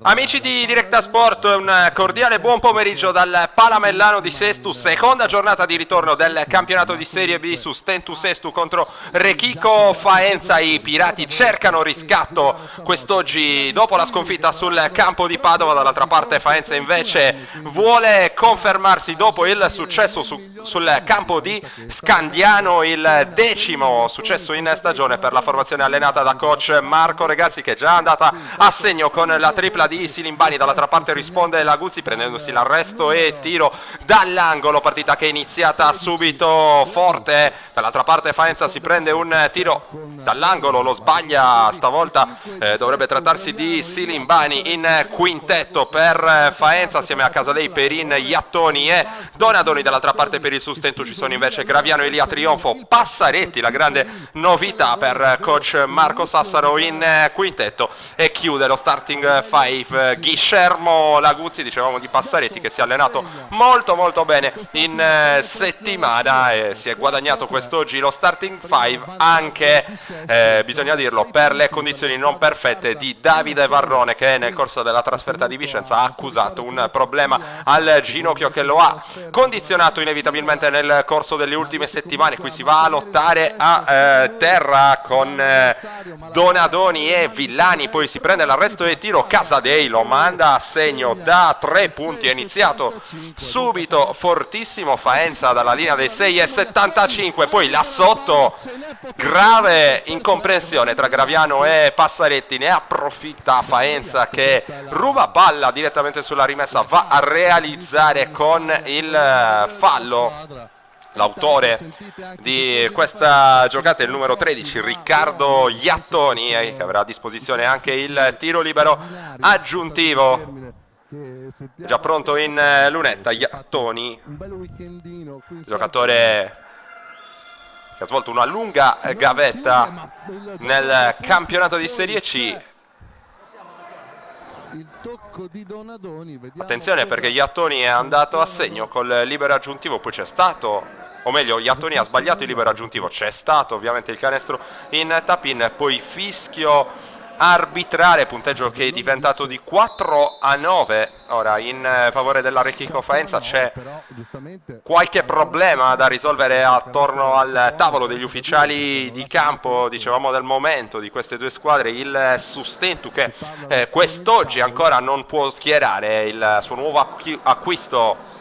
Amici di Directa Sport, un cordiale buon pomeriggio dal Palamellano di Sestu, seconda giornata di ritorno del campionato di Serie B su Stentu Sestu contro Rechico Faenza. I pirati cercano riscatto quest'oggi dopo la sconfitta sul campo di Padova. Dall'altra parte Faenza invece vuole confermarsi dopo il successo sul campo di Scandiano, il 10° successo in stagione per la formazione allenata da coach Marco Regazzi, che è già andata a segno con la tripla di Silimbani. Dall'altra parte risponde Laguzzi prendendosi l'arresto e tiro dall'angolo, partita che è iniziata subito forte. Dall'altra parte Faenza si prende un tiro dall'angolo, lo sbaglia stavolta, dovrebbe trattarsi di Silimbani. In quintetto per Faenza assieme a Casadei, Perin, Iattoni e Donadoni. Dall'altra parte per il sustento ci sono invece Graviano, Elia Trionfo, Passaretti, la grande novità per coach Marco Sassaro in quintetto. E chiude lo starting five Ghiscermo Laguzzi, dicevamo di Passaretti, che si è allenato molto bene in settimana e si è guadagnato quest'oggi lo starting five anche, bisogna dirlo, per le condizioni non perfette di Davide Varrone, che nel corso della trasferta di Vicenza ha accusato un problema al ginocchio che lo ha condizionato inevitabilmente nel corso delle ultime settimane. Qui si va a lottare a terra con Donadoni e Villani, poi si prende l'arresto e tiro. Casadei lo manda a segno da 3 punti, è iniziato subito fortissimo Faenza dalla linea dei 6,75, poi là sotto grave incomprensione tra Graviano e Passaretti, ne approfitta Faenza che ruba palla direttamente sulla rimessa, va a realizzare con il fallo. L'autore di questa giocata è il numero 13 Riccardo Iattoni, che avrà a disposizione anche il tiro libero aggiuntivo, già pronto in lunetta. Iattoni, giocatore che ha svolto una lunga gavetta nel campionato di Serie C. Attenzione perché Iattoni è andato a segno col libero aggiuntivo, poi c'è stato, o meglio Iattoni ha sbagliato il libero aggiuntivo, c'è stato ovviamente il canestro in tap-in, poi fischio arbitrale, punteggio che è diventato di 4-9 ora in favore della Rechico Faenza. C'è qualche problema da risolvere attorno al tavolo degli ufficiali di campo, dicevamo del momento di queste due squadre. Il Sustentu che quest'oggi ancora non può schierare il suo nuovo acquisto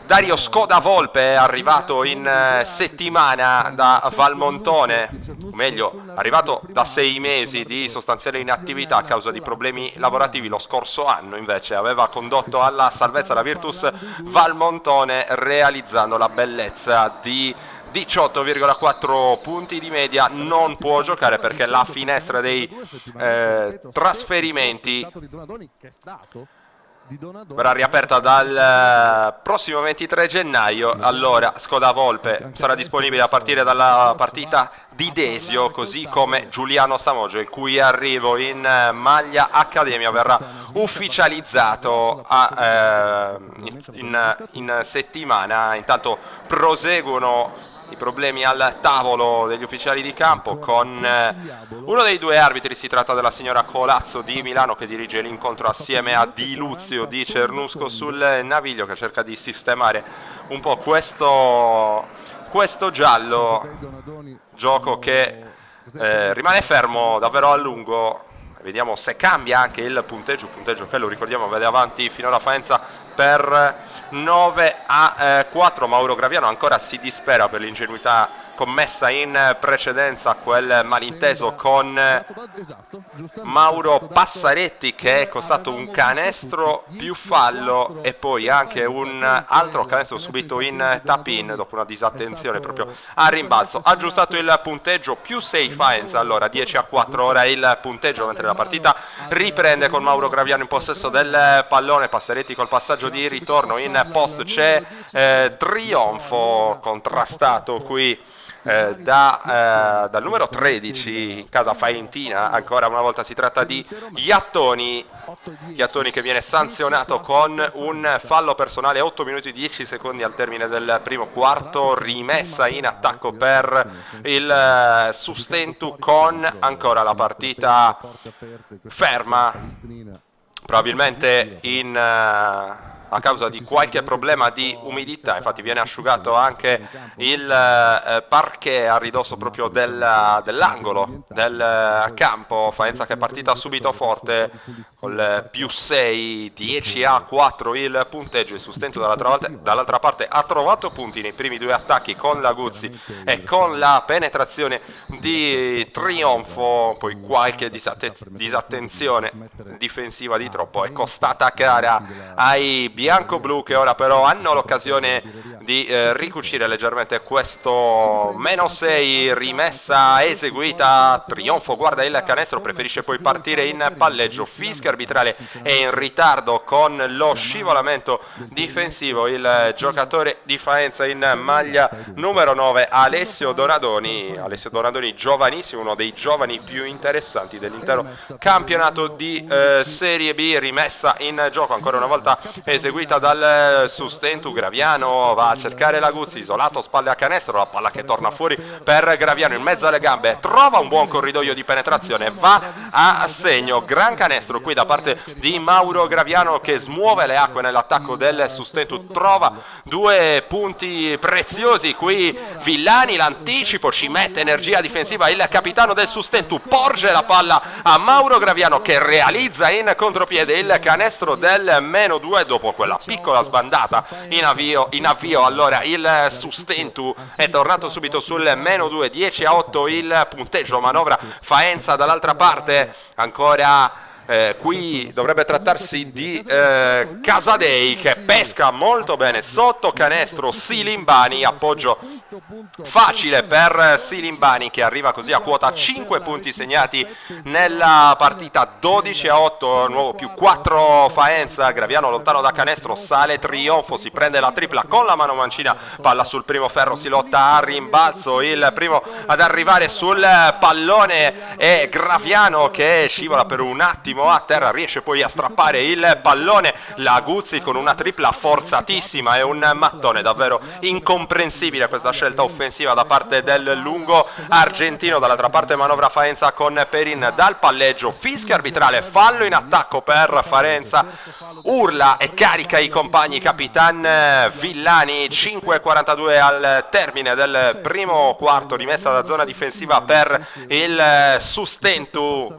Dario Scodavolpe, arrivato in settimana da Valmontone, o meglio arrivato da 6 mesi di sostanziale inattività a causa di problemi lavorativi. Lo scorso anno invece aveva condotto alla salvezza la Virtus Valmontone realizzando la bellezza di 18,4 punti di media. Non può giocare perché la finestra dei trasferimenti verrà riaperta dal prossimo 23 gennaio. Allora Scodavolpe sarà disponibile a partire dalla partita di Desio, così come Giuliano Samogio, il cui arrivo in maglia Accademia verrà ufficializzato in settimana. Intanto proseguono i problemi al tavolo degli ufficiali di campo con uno dei due arbitri. Si tratta della signora Colazzo di Milano, che dirige l'incontro assieme a Di Luzio di Cernusco sul Naviglio, che cerca di sistemare un po' questo giallo, gioco che rimane fermo davvero a lungo. Vediamo se cambia anche il punteggio che, lo ricordiamo, vede avanti finora Faenza per 9-4. Mauro Graviano ancora si dispera per l'ingenuità commessa in precedenza, quel malinteso con Mauro Passaretti che è costato un canestro più fallo e poi anche un altro canestro subito in tap-in dopo una disattenzione proprio a rimbalzo. Aggiustato il punteggio, più 6 Faenza, allora 10-4 ora il punteggio, mentre la partita riprende con Mauro Graviano in possesso del pallone. Passaretti col passaggio di ritorno, in post c'è Trionfo contrastato qui dal numero 13 in casa faentina. Ancora una volta si tratta di Iattoni che viene sanzionato con un fallo personale. 8 minuti e 10 secondi al termine del primo quarto, rimessa in attacco per il Sustentu con ancora la partita ferma probabilmente a causa di qualche problema di umidità. Infatti viene asciugato anche il parquet a ridosso proprio dell'angolo del campo. Faenza che è partita subito forte col +6, 10-4 il punteggio. Il Sustento dall'altra parte ha trovato punti nei primi due attacchi con la Guzzi e con la penetrazione di Trionfo. Poi qualche disattenzione difensiva di troppo è costata cara ai bianco-blu, che ora però hanno l'occasione di ricucire leggermente questo -6. Rimessa eseguita, Trionfo guarda il canestro, preferisce poi partire in palleggio. Fischio arbitrale è in ritardo con lo scivolamento difensivo. Il giocatore di Faenza in maglia numero 9, Alessio Donadoni, giovanissimo, uno dei giovani più interessanti dell'intero campionato di Serie B. Rimessa in gioco ancora una volta eseguita dal Sustentu. Graviano va a cercare la Guzzi, isolato, spalle a canestro, la palla che torna fuori per Graviano in mezzo alle gambe, trova un buon corridoio di penetrazione, va a segno. Gran canestro qui da parte di Mauro Graviano, che smuove le acque nell'attacco del Sustentu, trova due punti preziosi qui. Villani, l'anticipo, ci mette energia difensiva il capitano del Sustentu, porge la palla a Mauro Graviano che realizza in contropiede il canestro del -2 dopo quella piccola sbandata in avvio. Allora il Sustentu è tornato subito sul -2, 10-8 il punteggio. Manovra Faenza dall'altra parte, ancora qui dovrebbe trattarsi di Casadei che pesca molto bene sotto canestro Silimbani, appoggio facile per Silimbani che arriva così a quota 5 punti segnati nella partita, 12-8, nuovo +4 Faenza. Graviano lontano da canestro, sale Trionfo, si prende la tripla con la mano mancina, palla sul primo ferro, si lotta a rimbalzo, il primo ad arrivare sul pallone è Graviano che scivola per un attimo a terra, riesce poi a strappare il pallone. La Guzzi con una tripla forzatissima, è un mattone davvero incomprensibile questa scelta offensiva da parte del lungo argentino. Dall'altra parte manovra Faenza con Perin dal palleggio, fischio arbitrale, fallo in attacco per Faenza, urla e carica i compagni capitan Villani. 5:42 al termine del primo quarto, rimessa da zona difensiva per il Sustentu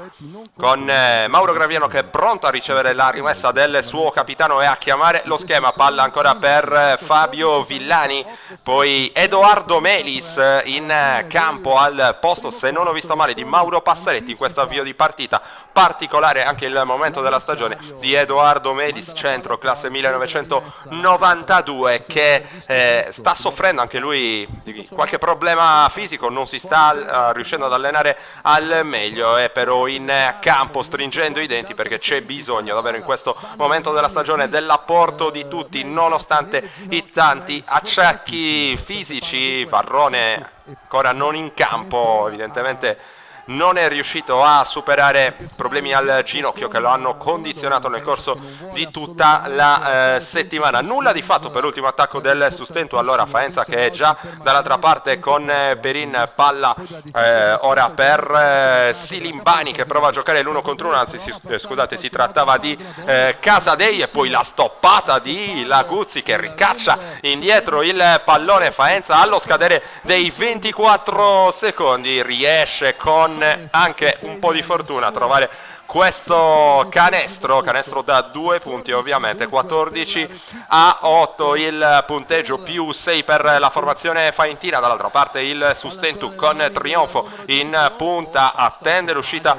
con Mauro Graviano che è pronto a ricevere la rimessa del suo capitano e a chiamare lo schema. Palla ancora per Fabio Villani, poi Edoardo Melis in campo al posto, se non ho visto male, di Mauro Passaretti in questo avvio di partita. Particolare anche il momento della stagione di Edoardo Melis, centro classe 1992, che sta soffrendo anche lui di qualche problema fisico, non si sta riuscendo ad allenare al meglio, è però in campo stringendo i denti perché c'è bisogno davvero in questo momento della stagione dell'apporto di tutti, nonostante i tanti acciacchi fisici. Varrone ancora non in campo, evidentemente non è riuscito a superare problemi al ginocchio che lo hanno condizionato nel corso di tutta la settimana. Nulla di fatto per l'ultimo attacco del Sustentu. Allora Faenza che è già dall'altra parte con Perin, palla ora per Silimbani che prova a giocare l'1 contro 1, anzi scusate, si trattava di Casadei, e poi la stoppata di Laguzzi che ricaccia indietro il pallone. Faenza allo scadere dei 24 secondi riesce con anche un po' di fortuna a trovare questo canestro da 2 punti, ovviamente 14-8 il punteggio, +6 per la formazione faentina. Dall'altra parte il Sustentu con Trionfo in punta, attende l'uscita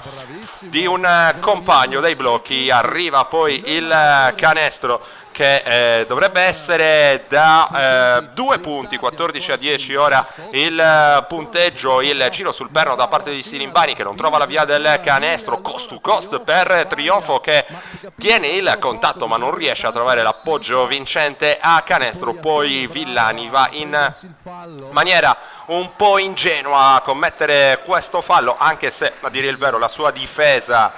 di un compagno dei blocchi, arriva poi il canestro che dovrebbe essere da 2 punti, 14-10 ora il punteggio. Il giro sul perno da parte di Silimbani che non trova la via del canestro, cost to cost per Trionfo che tiene il contatto ma non riesce a trovare l'appoggio vincente a canestro. Poi Villani va in maniera un po' ingenua a commettere questo fallo, anche se a dire il vero la sua difesa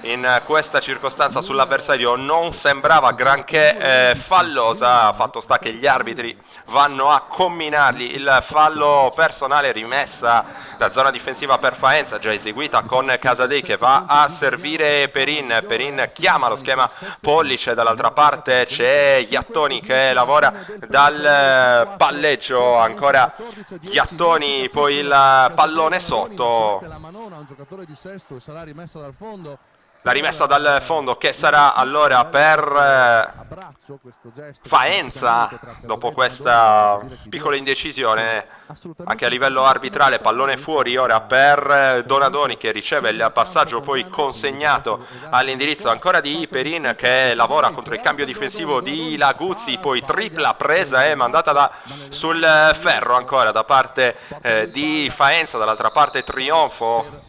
in questa circostanza sull'avversario non sembrava granché fallosa. Fatto sta che gli arbitri vanno a comminargli il fallo personale, rimessa da zona difensiva per Faenza, già eseguita con Casadei che va a servire Perin. Perin chiama lo schema pollice, dall'altra parte c'è Iattoni che lavora dal palleggio, ancora Iattoni, poi il pallone sotto. La rimessa dal fondo che sarà allora per Faenza dopo questa piccola indecisione anche a livello arbitrale. Pallone fuori ora per Donadoni che riceve il passaggio poi consegnato all'indirizzo ancora di Perin che lavora contro il cambio difensivo di Laguzzi, poi tripla presa e mandata sul ferro ancora da parte di Faenza, dall'altra parte Trionfo.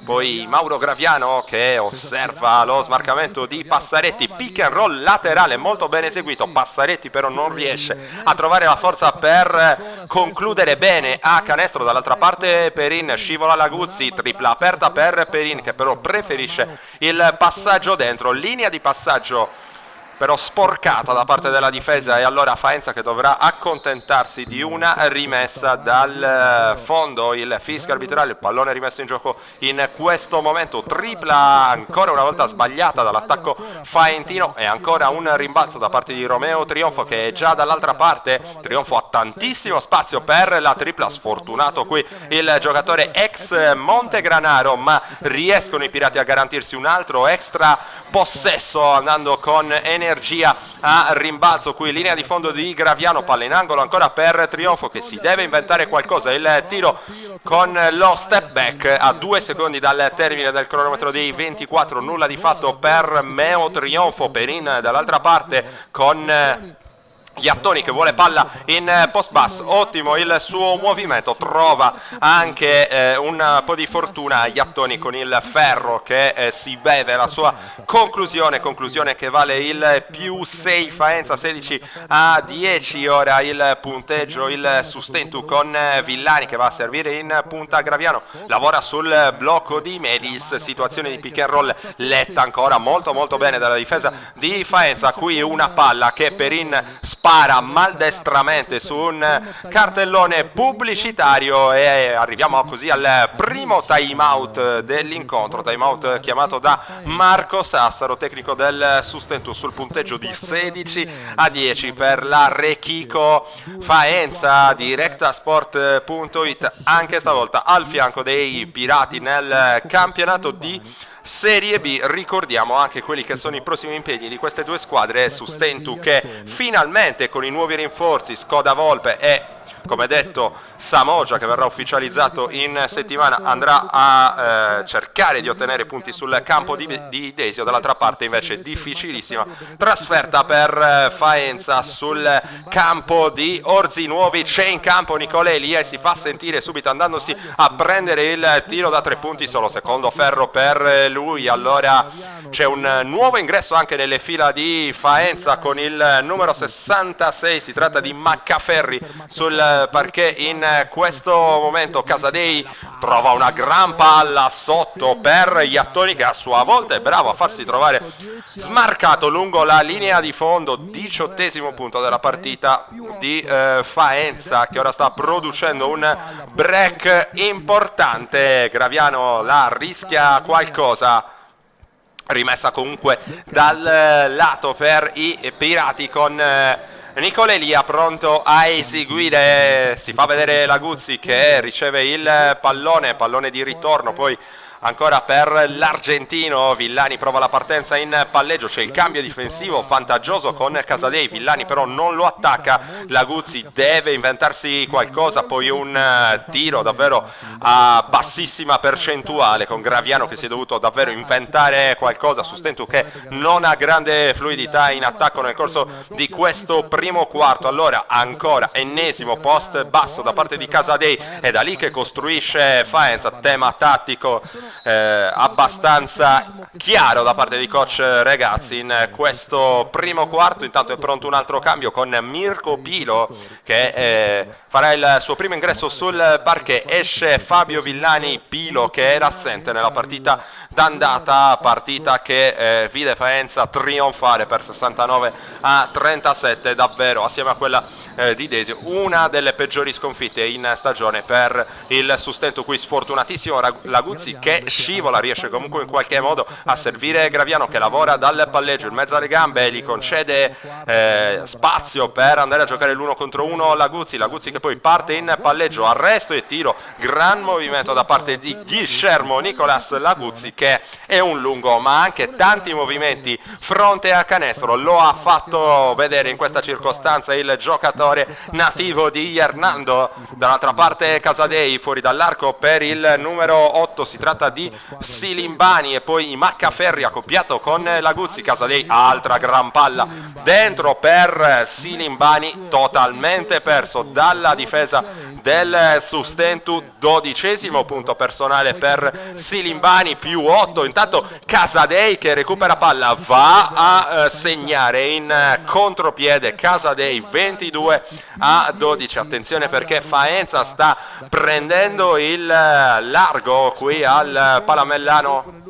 Poi Mauro Graviano che osserva lo smarcamento di Passaretti, pick and roll laterale molto ben eseguito. Passaretti però non riesce a trovare la forza per concludere bene a canestro, dall'altra parte Perin, scivola Laguzzi, tripla aperta per Perin che però preferisce il passaggio dentro, linea di passaggio però sporcata da parte della difesa, e allora Faenza che dovrà accontentarsi di una rimessa dal fondo. Il fischio arbitrale, il pallone rimesso in gioco in questo momento, tripla ancora una volta sbagliata dall'attacco faentino e ancora un rimbalzo da parte di Romeo Trionfo che è già dall'altra parte. Trionfo ha tantissimo spazio per la tripla, sfortunato qui il giocatore ex Montegranaro, ma riescono i Pirati a garantirsi un altro extra possesso andando con energia a rimbalzo. Qui linea di fondo di Graviano, palla in angolo ancora per Trionfo che si deve inventare qualcosa. Il tiro con lo step back a 2 secondi dal termine del cronometro dei 24, nulla di fatto per Meo Trionfo. Perin dall'altra parte con Iattoni che vuole palla in post basso, ottimo il suo movimento, trova anche un po' di fortuna Iattoni con il ferro che si beve la sua conclusione che vale il più 6 Faenza, 16-10 ora il punteggio. Il sustento con Villani che va a servire in punta Graviano, lavora sul blocco di Medis, situazione di pick and roll letta ancora molto bene dalla difesa di Faenza. Qui una palla che Perin spara maldestramente su un cartellone pubblicitario e arriviamo così al primo time out dell'incontro, time out chiamato da Marco Sassaro, tecnico del Sustentu, sul punteggio di 16-10 per la Rechico Faenza. Directasport.it anche stavolta al fianco dei Pirati nel campionato di Serie B. Ricordiamo anche quelli che sono i prossimi impegni di queste due squadre. Sustentu che finalmente con i nuovi rinforzi Skoda Volpe e come detto Samogia che verrà ufficializzato in settimana andrà a cercare di ottenere punti sul campo di Desio. Dall'altra parte invece difficilissima trasferta per Faenza sul campo di Orzinuovi. C'è in campo Nicola Elia e si fa sentire subito andandosi a prendere il tiro da 3 punti, solo secondo ferro per lui. Allora c'è un nuovo ingresso anche nelle fila di Faenza con il numero 66, si tratta di Maccaferri sul parquet in questo momento. Casadei trova una gran palla sotto per Iattoni che a sua volta è bravo a farsi trovare smarcato lungo la linea di fondo. 18° punto della partita di Faenza che ora sta producendo un break importante. Graviano la rischia qualcosa, rimessa comunque dal lato per i Pirati con Nicola Elia pronto a eseguire. Si fa vedere Laguzzi che riceve il pallone di ritorno, poi ancora per l'argentino. Villani prova la partenza in palleggio, c'è il cambio difensivo vantaggioso con Casadei. Villani però non lo attacca, Laguzzi deve inventarsi qualcosa, poi un tiro davvero a bassissima percentuale con Graviano che si è dovuto davvero inventare qualcosa. Sustentu che non ha grande fluidità in attacco nel corso di questo primo quarto. Allora ancora ennesimo post basso da parte di Casadei, è da lì che costruisce Faenza, tema tattico abbastanza chiaro da parte di coach Regazzi in questo primo quarto. Intanto è pronto un altro cambio con Mirko Pilo che farà il suo primo ingresso sul parquet. Esce Fabio Villani. Pilo che era assente nella partita d'andata, partita che vide Faenza trionfare per 69-37, davvero assieme a quella di Desio una delle peggiori sconfitte in stagione per il Sustento. Qui sfortunatissimo Laguzzi che scivola, riesce comunque in qualche modo a servire Graviano che lavora dal palleggio in mezzo alle gambe, gli concede spazio per andare a giocare l'1 contro 1 Laguzzi che poi parte in palleggio, arresto e tiro, gran movimento da parte di Guillermo Nicolas Laguzzi che è un lungo ma anche tanti movimenti fronte a canestro lo ha fatto vedere in questa circostanza il giocatore nativo di Hernando. Dall'altra parte Casadei fuori dall'arco per il numero 8, si tratta di Silimbani e poi Maccaferri accoppiato con Laguzzi. Casadei, altra gran palla dentro per Silimbani, totalmente perso dalla difesa del Sustentu. 12° punto personale per Silimbani, più 8. Intanto Casadei che recupera palla, va a segnare in contropiede. Casadei 22-12. Attenzione perché Faenza sta prendendo il largo qui al Palamellano.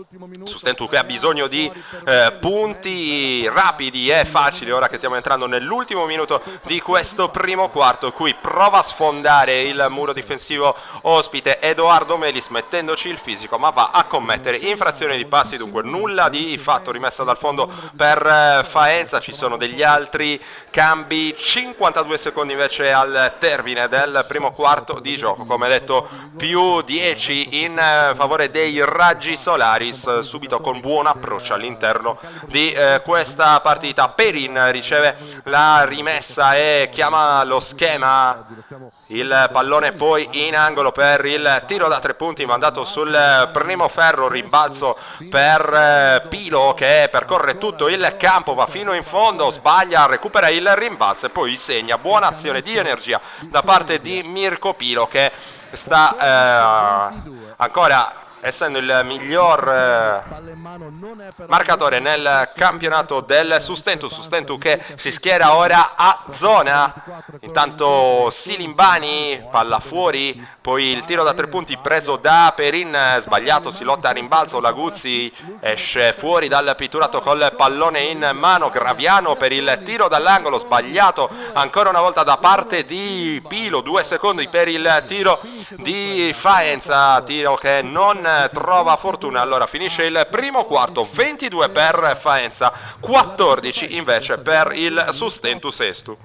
Sustentu che ha bisogno di punti rapidi e facili ora che stiamo entrando nell'ultimo minuto di questo primo quarto. Qui prova a sfondare il muro difensivo ospite Edoardo Melis mettendoci il fisico, ma va a commettere infrazione di passi, dunque nulla di fatto. Rimessa dal fondo per Faenza. Ci sono degli altri cambi, 52 secondi invece al termine del primo quarto di gioco, come detto più 10 in favore dei Raggi Solaris, subito con buon approccio all'interno di questa partita. Perin riceve la rimessa e chiama lo schema. Il pallone poi in angolo per il tiro da 3 punti mandato sul primo ferro, rimbalzo per Pilo che percorre tutto il campo, va fino in fondo, sbaglia, recupera il rimbalzo e poi segna. Buona azione di energia da parte di Mirko Pilo che sta ancora essendo il miglior marcatore nel campionato del Sustentu che si schiera ora a zona. Intanto Silimbani, palla fuori, poi il tiro da 3 punti preso da Perin, sbagliato, si lotta a rimbalzo, Laguzzi esce fuori dal pitturato col pallone in mano. Graviano per il tiro dall'angolo, sbagliato ancora una volta da parte di Pilo. 2 secondi per il tiro di Faenza, tiro che non trova fortuna. Allora finisce il primo quarto, 22 per Faenza, 14 invece per il Sustentu Sestu.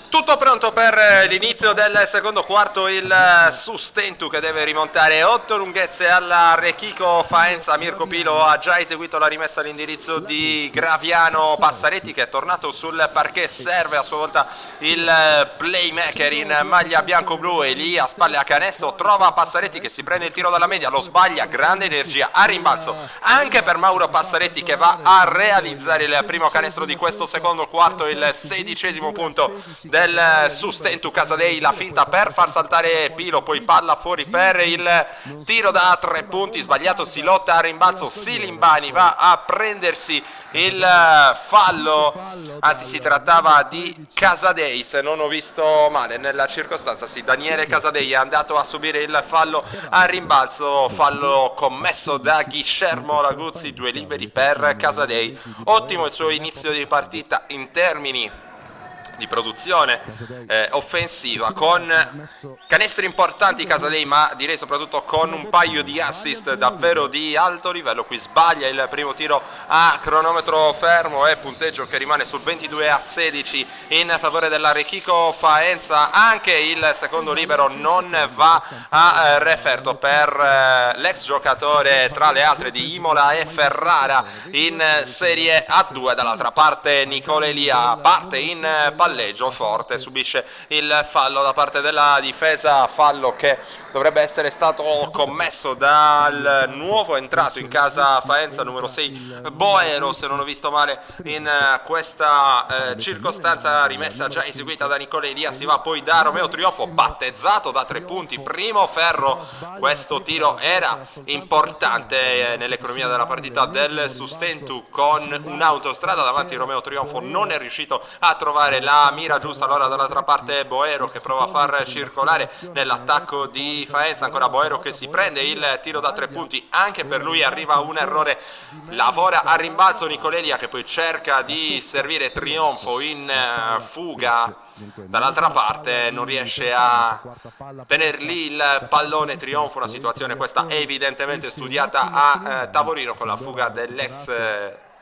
Tutto pronto per l'inizio del secondo quarto, il Sustentu che deve rimontare 8 lunghezze alla Rechico Faenza. Mirko Pilo ha già eseguito la rimessa all'indirizzo di Graviano Passaretti che è tornato sul parquet, serve a sua volta il playmaker in maglia bianco-blu e lì a spalle a canestro trova Passaretti che si prende il tiro dalla media, lo sbaglia, grande energia a rimbalzo anche per Mauro Passaretti che va a realizzare il primo canestro di questo secondo quarto, il 16° punto del Sustentu. Casadei, la finta per far saltare Pilo, poi palla fuori per il tiro da 3 punti, sbagliato, si lotta a rimbalzo, Silimbani va a prendersi il fallo, anzi si trattava di Casadei se non ho visto male nella circostanza, sì, Daniele Casadei è andato a subire il fallo a rimbalzo, fallo commesso da Guillermo Laguzzi, 2 liberi per Casadei. Ottimo il suo inizio di partita in termini di produzione offensiva, con canestri importanti Casadei, ma direi soprattutto con un paio di assist davvero di alto livello. Qui sbaglia il primo tiro a cronometro fermo e punteggio che rimane sul 22-16 in favore della Rechico Faenza. Anche il secondo libero non va a referto per l'ex giocatore tra le altre di Imola e Ferrara in Serie A2. Dall'altra parte Nicola Elia parte in palleggio forte, subisce il fallo da parte della difesa, fallo che dovrebbe essere stato commesso dal nuovo entrato in casa Faenza, numero 6 Boero, se non ho visto male in questa circostanza. Rimessa già eseguita da Nicola Elia, si va poi da Romeo Trionfo, battezzato da 3 punti, primo ferro. Questo tiro era importante nell'economia della partita del Sustentu, con un'autostrada davanti. Romeo Trionfo non è riuscito a trovare la mira giusta, allora dall'altra parte Boero che prova a far circolare nell'attacco di Faenza, ancora Boero che si prende il tiro da 3 punti, anche per lui arriva un errore, lavora a rimbalzo Nicolelia che poi cerca di servire Trionfo in fuga, dall'altra parte non riesce a tenere lì il pallone Trionfo, una situazione questa evidentemente studiata a tavolino con la fuga dell'ex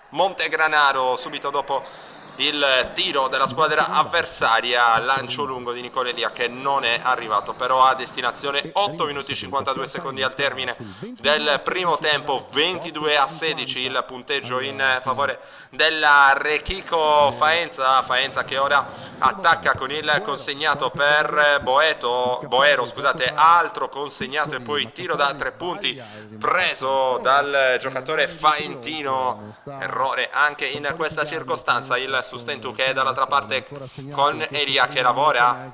Montegranaro subito dopo il tiro della squadra avversaria. Lancio lungo di Nicola Elia che non è arrivato però a destinazione. 8 minuti e 52 secondi al termine del primo tempo, 22-16 il punteggio in favore della Rechico Faenza. Faenza che ora attacca con il consegnato per Boero, scusate, altro consegnato e poi tiro da 3 punti preso dal giocatore faentino. Errore anche in questa circostanza. Il Sustentu che è dall'altra parte con Elia che lavora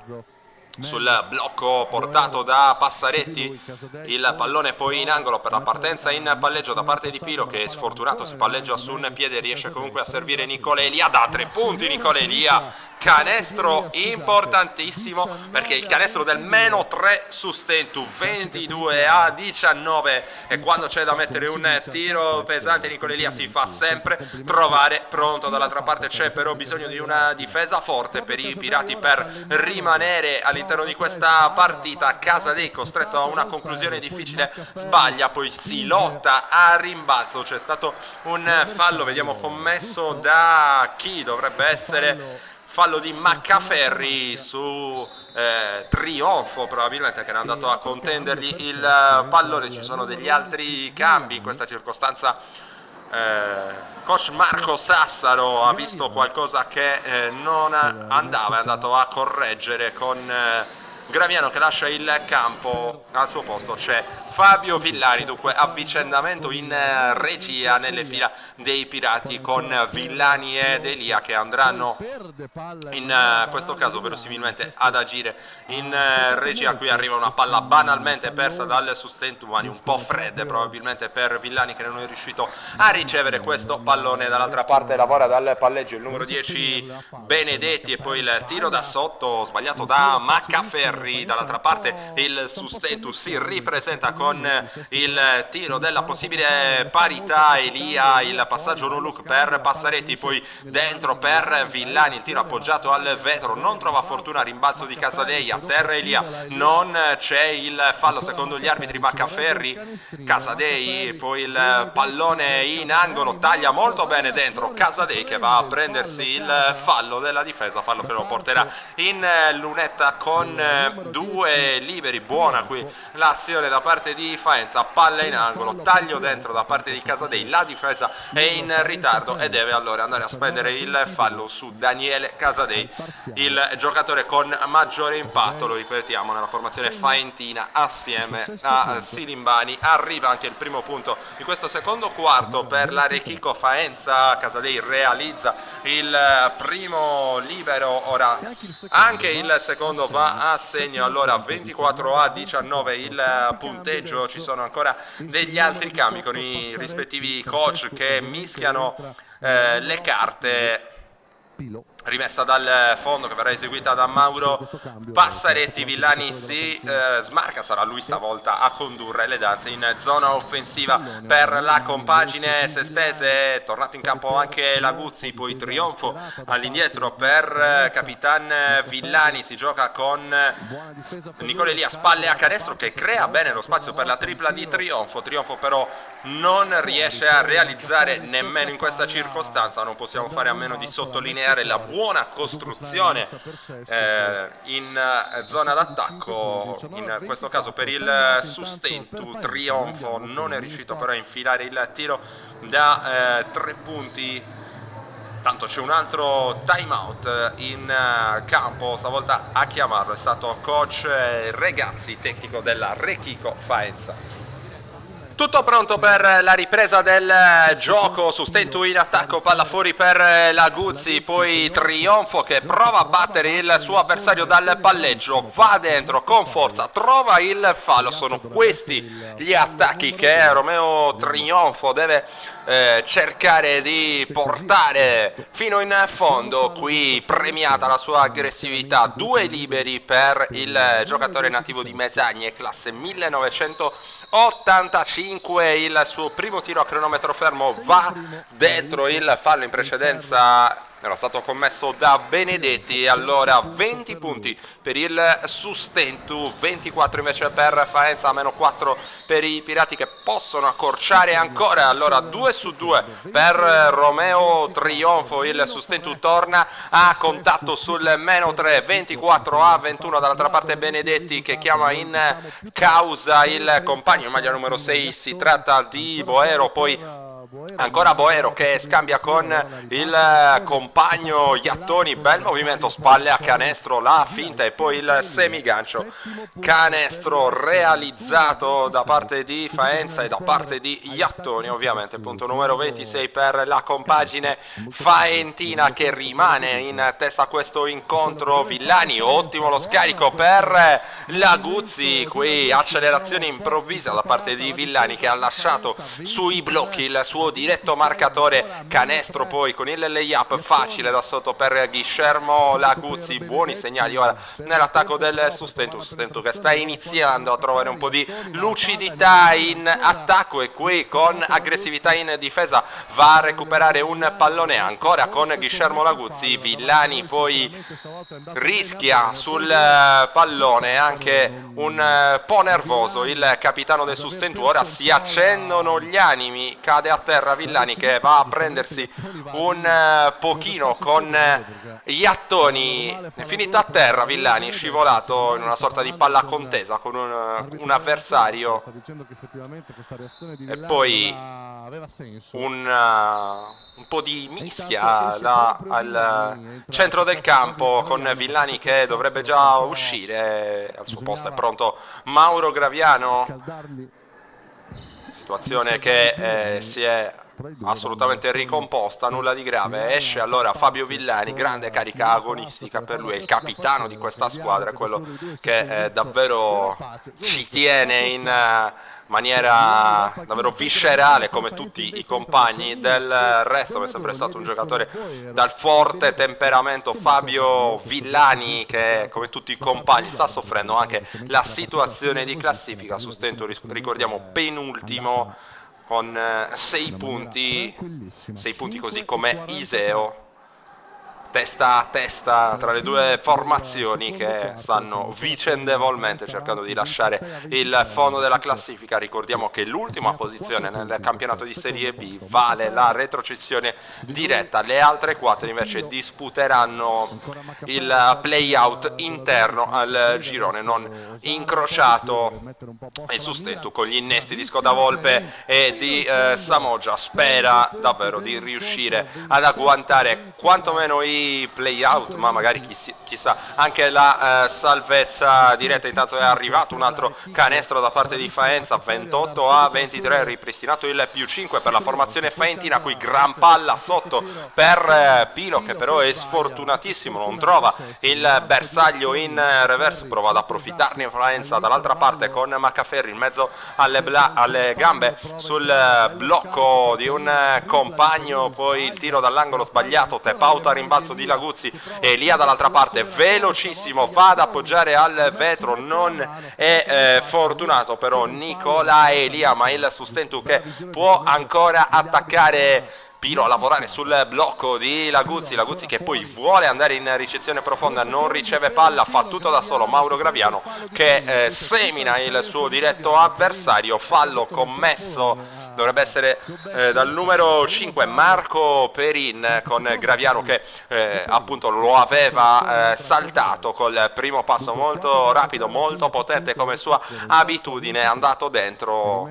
sul blocco portato da Passaretti, il pallone poi in angolo per la partenza in palleggio da parte di Pilo che sfortunato si palleggia su un piede, riesce comunque a servire Nicola Elia da 3 punti. Nicola Elia, canestro importantissimo perché il canestro del meno 3 Sustentu, 22-19, e quando c'è da mettere un tiro pesante Nicola Elia si fa sempre trovare pronto. Dall'altra parte c'è però bisogno di una difesa forte per i Pirati per rimanere all'interno di questa partita. Casadei costretto a una conclusione difficile, sbaglia, poi si lotta a rimbalzo, c'è stato un fallo, vediamo commesso da chi dovrebbe essere fallo di Maccaferri su Trionfo probabilmente, che era andato a contendergli il pallone. Ci sono degli altri cambi in questa circostanza. Coach Marco Sassaro ha visto qualcosa che non andava, è andato a correggere con Graviano che lascia il campo. Al suo posto c'è Fabio Villani. Dunque avvicendamento in regia nelle fila dei Pirati con Villani ed Elia che andranno in questo caso verosimilmente ad agire in regia. Qui arriva una palla banalmente persa dal Sustentu, mani un po' fredde probabilmente per Villani che non è riuscito a ricevere questo pallone. Dall'altra parte lavora dal palleggio il numero 10 Benedetti e poi il tiro da sotto sbagliato da Maccaferri. Dall'altra parte il Sustentu si ripresenta con il tiro della possibile parità. Elia, il passaggio no look per Passaretti, poi dentro per Villani, il tiro appoggiato al vetro, non trova fortuna, rimbalzo di Casadei, a terra Elia, non c'è il fallo secondo gli arbitri. Maccaferri, Casadei, poi il pallone in angolo, taglia molto bene dentro Casadei che va a prendersi il fallo della difesa, fallo che lo porterà in lunetta con 2 liberi. Buona qui l'azione da parte di Faenza, palla in angolo, taglio dentro da parte di Casadei, la difesa è in ritardo e deve allora andare a spendere il fallo su Daniele Casadei, il giocatore con maggiore impatto, lo ripetiamo, nella formazione faentina assieme a Silimbani. Arriva anche il primo punto di questo secondo quarto per la Rechico Faenza. Casadei realizza il primo libero, ora anche il secondo va a segno, allora 24-19 il punteggio. Ci sono ancora degli altri cambi con i rispettivi coach che mischiano le carte. Rimessa dal fondo che verrà eseguita da Mauro Passaretti. Villani si smarca, sarà lui stavolta a condurre le danze in zona offensiva per la compagine sestese. È tornato in campo anche Laguzzi, poi Trionfo all'indietro per Capitan Villani. Si gioca con Nicola Elia, spalle a canestro, che crea bene lo spazio per la tripla di Trionfo. Trionfo però non riesce a realizzare nemmeno in questa circostanza. Non possiamo fare a meno di sottolineare la buona costruzione in zona d'attacco, in questo caso per il Sustentu. Trionfo non è riuscito però a infilare il tiro da 3 punti Tanto c'è un altro time out in campo, stavolta a chiamarlo è stato coach Regazzi, tecnico della Rechico Faenza. Tutto pronto per la ripresa del gioco, Sustentu in attacco, palla fuori per Laguzzi, poi Trionfo che prova a battere il suo avversario dal palleggio, va dentro con forza, trova il fallo. Sono questi gli attacchi che Romeo Trionfo deve cercare di portare fino in fondo. Qui premiata la sua aggressività, 2 liberi per il giocatore nativo di Mesagne, classe 1985, il suo primo tiro a cronometro fermo va dentro, il fallo in precedenza era stato commesso da Benedetti. Allora 20 punti per il Sustentu, 24 invece per Faenza, meno 4 per i Pirati che possono accorciare ancora. Allora 2 su 2 per Romeo Trionfo, il Sustentu torna a contatto sul meno 3, 24 a 21. Dall'altra parte Benedetti che chiama in causa il compagno in maglia numero 6, si tratta di Boero, poi ancora Boero che scambia con il compagno Iattoni, bel movimento spalle a canestro, la finta e poi il semigancio, canestro realizzato da parte di Faenza e da parte di Iattoni ovviamente. Punto numero 26 per la compagine faentina che rimane in testa a questo incontro. Villani, ottimo lo scarico per Laguzzi, qui accelerazione improvvisa da parte di Villani che ha lasciato sui blocchi il suo diretto marcatore, canestro poi con il layup facile da sotto per Guillermo Laguzzi. Buoni segnali ora nell'attacco del Sustentu che sta iniziando a trovare un po' di lucidità in attacco e qui con aggressività in difesa va a recuperare un pallone ancora con Guillermo Laguzzi. Villani poi rischia sul pallone, anche un po' nervoso il capitano del Sustentu. Ora si accendono gli animi, cade a terra Villani che va a prendersi un pochino con Iattoni. È finito a terra Villani, è scivolato in una sorta di palla contesa con un avversario e poi un po' di mischia al centro del campo con Villani che dovrebbe già uscire. Al suo posto è pronto Mauro Graviano, situazione che si è assolutamente ricomposta, nulla di grave. Esce allora Fabio Villani, grande carica agonistica per lui, è il capitano di questa squadra, è quello che davvero ci tiene in maniera davvero viscerale come tutti i compagni del resto. È sempre stato un giocatore dal forte temperamento Fabio Villani che come tutti i compagni sta soffrendo anche la situazione di classifica. Sustentu, ricordiamo, penultimo con 6 punti così come Iseo, testa a testa tra le due formazioni che stanno vicendevolmente cercando di lasciare il fondo della classifica. Ricordiamo che l'ultima posizione nel campionato di Serie B vale la retrocessione diretta, le altre 4 invece disputeranno il play-out interno al girone non incrociato. E Sustentu con gli innesti di Scodavolpe e di Samoggia spera davvero di riuscire ad agguantare quantomeno i play-out, ma magari chissà anche la salvezza diretta. Intanto è arrivato un altro canestro da parte di Faenza, 28 a 23, ripristinato il +5 per la formazione faentina. Qui gran palla sotto per Pilo che però è sfortunatissimo, non trova il bersaglio in reverse, prova ad approfittarne Faenza dall'altra parte con Maccaferri in mezzo alle gambe sul blocco di un compagno, poi il tiro dall'angolo sbagliato, tap out a rimbalzo di Laguzzi. Elia dall'altra parte velocissimo va ad appoggiare al vetro, non è fortunato però Nicola Elia, ma il Sustentu che può ancora attaccare. Pilo a lavorare sul blocco di Laguzzi che poi vuole andare in ricezione profonda, non riceve palla, fa tutto da solo Mauro Graviano che semina il suo diretto avversario. Fallo commesso dovrebbe essere dal numero 5 Marco Perin, con Graviano che appunto lo aveva saltato col primo passo molto rapido, molto potente come sua abitudine, è andato dentro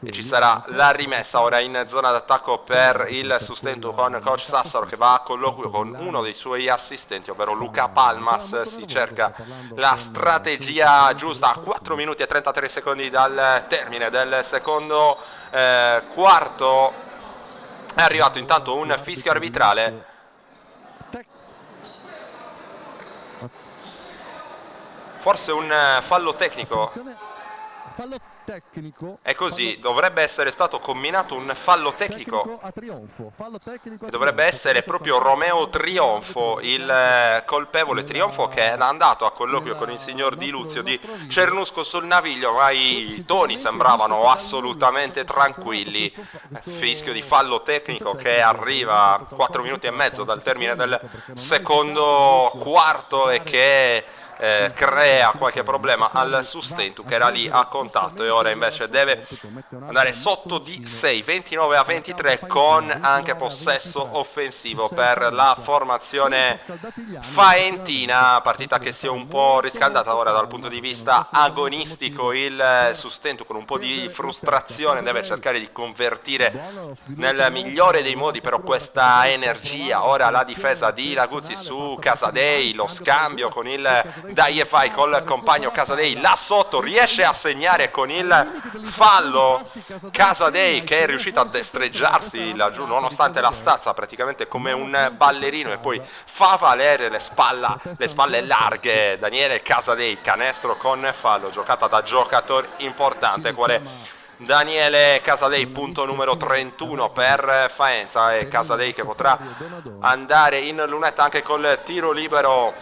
e ci sarà la rimessa ora in zona d'attacco per il Sustentu con coach Sassaro che va a colloquio con uno dei suoi assistenti, ovvero Luca Palmas. Si cerca la strategia giusta a 4 minuti e 33 secondi dal termine del secondo quarto. È arrivato intanto un fischio arbitrale. Forse un fallo tecnico. È così, dovrebbe essere stato comminato un fallo tecnico e dovrebbe essere proprio Romeo Trionfo il colpevole. Trionfo che è andato a colloquio con il signor Di Luzio di Cernusco sul Naviglio, ma i toni sembravano assolutamente tranquilli. Fischio di fallo tecnico che arriva a 4 minuti e mezzo dal termine del secondo quarto e che crea qualche problema al Sustentu che era lì a contatto, e ora invece deve andare sotto di 6, 29 a 23, con anche possesso offensivo per la formazione faentina. Partita che si è un po' riscaldata ora dal punto di vista agonistico. Il Sustentu con un po' di frustrazione deve cercare di convertire nel migliore dei modi però questa energia. Ora la difesa di Laguzzi su Casadei, lo scambio con il Daiefai col compagno Casadei là sotto, riesce a segnare con il fallo. Casadei che è riuscito a destreggiarsi laggiù nonostante la stazza praticamente come un ballerino, e poi fa valere le spalle larghe Daniele Casadei. Canestro con fallo, giocata da giocatore importante quale Daniele Casadei, punto numero 31 per Faenza, e Casadei che potrà andare in lunetta anche col tiro libero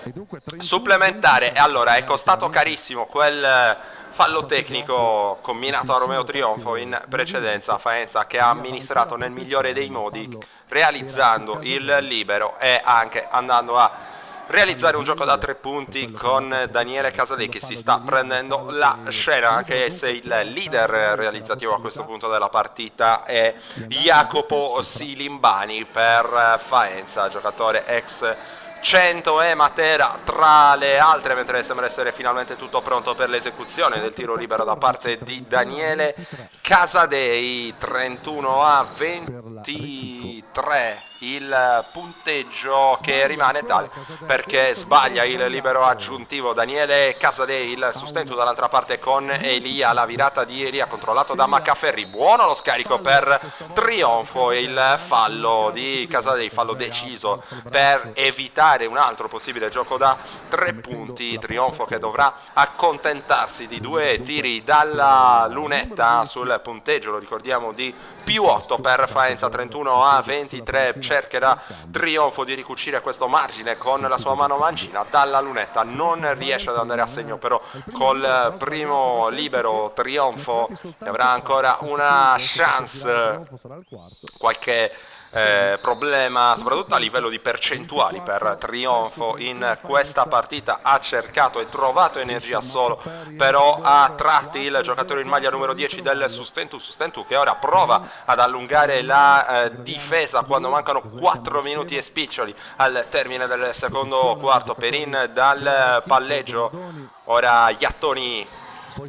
supplementare. E allora è costato carissimo quel fallo tecnico combinato a Romeo Trionfo in precedenza. Faenza che ha amministrato nel migliore dei modi, realizzando il libero e anche andando a realizzare un gioco da 3 punti con Daniele Casadei che si sta prendendo la scena, anche se il leader realizzativo a questo punto della partita è Jacopo Silimbani per Faenza, giocatore ex 100 e Matera tra le altre, mentre sembra essere finalmente tutto pronto per l'esecuzione del tiro libero da parte di Daniele Casadei. 31 a 23 il punteggio, che rimane tale perché sbaglia il libero aggiuntivo Daniele Casadei. Il Sustentu dall'altra parte con Elia, la virata di Elia controllato da Maccaferri, buono lo scarico per Trionfo e il fallo di Casadei, fallo deciso per evitare un altro possibile gioco da 3 punti. Trionfo che dovrà accontentarsi di 2 tiri dalla lunetta sul punteggio, lo ricordiamo, di +8 per Faenza. 31 a 23, cercherà Trionfo di ricucire questo margine con la sua mano mancina dalla lunetta, non riesce ad andare a segno però col primo libero. Trionfo avrà ancora una chance, qualche problema soprattutto a livello di percentuali per Trionfo in questa partita. Ha cercato e trovato energia solo, però a tratti il giocatore in maglia numero 10 del Sustentu che ora prova ad allungare la difesa quando mancano 4 minuti e spiccioli al termine del secondo quarto. Perin dal palleggio, ora Iattoni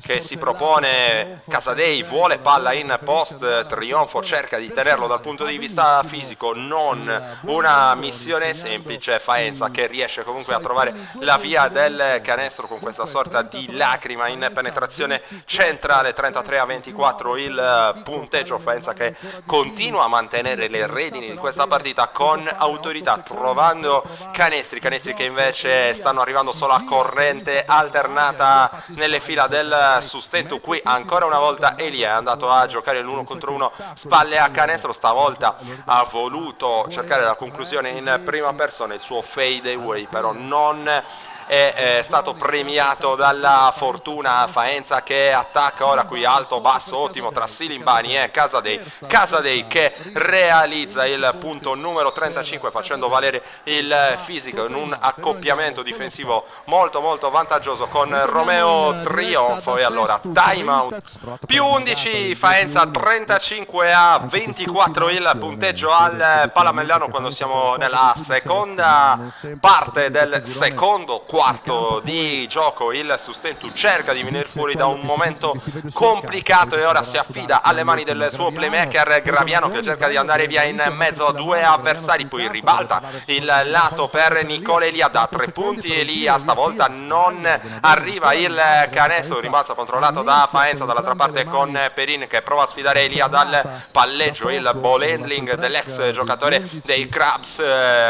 che si propone, Casadei vuole palla in post, Trionfo cerca di tenerlo dal punto di vista fisico, non una missione semplice. Faenza che riesce comunque a trovare la via del canestro con questa sorta di lacrima in penetrazione centrale. 33 a 24 il punteggio. Faenza che continua a mantenere le redini di questa partita con autorità, trovando canestri che invece stanno arrivando solo a corrente alternata nelle fila del Sustentu. Qui ancora una volta Elia è andato a giocare l'1 contro 1 spalle a canestro, stavolta ha voluto cercare la conclusione in prima persona, il suo fade away però non è stato premiato dalla fortuna. Faenza che attacca ora qui alto basso ottimo tra Silimbani e Casadei che realizza il punto numero 35 facendo valere il fisico in un accoppiamento difensivo molto vantaggioso con Romeo Trionfo. E allora time out più 11 Faenza 35-24 il punteggio al Palamellano quando siamo nella seconda parte del secondo quarto di gioco. Il Sustentu cerca di venire fuori da un momento complicato e ora si affida alle mani del suo playmaker Graviano che cerca di andare via in mezzo a due avversari, poi ribalta il lato per Nicole Elia da 3 punti. Elia stavolta non arriva il canestro, rimbalzo controllato da Faenza dall'altra parte con Perin che prova a sfidare Elia dal palleggio. Il ball handling dell'ex giocatore dei Crabs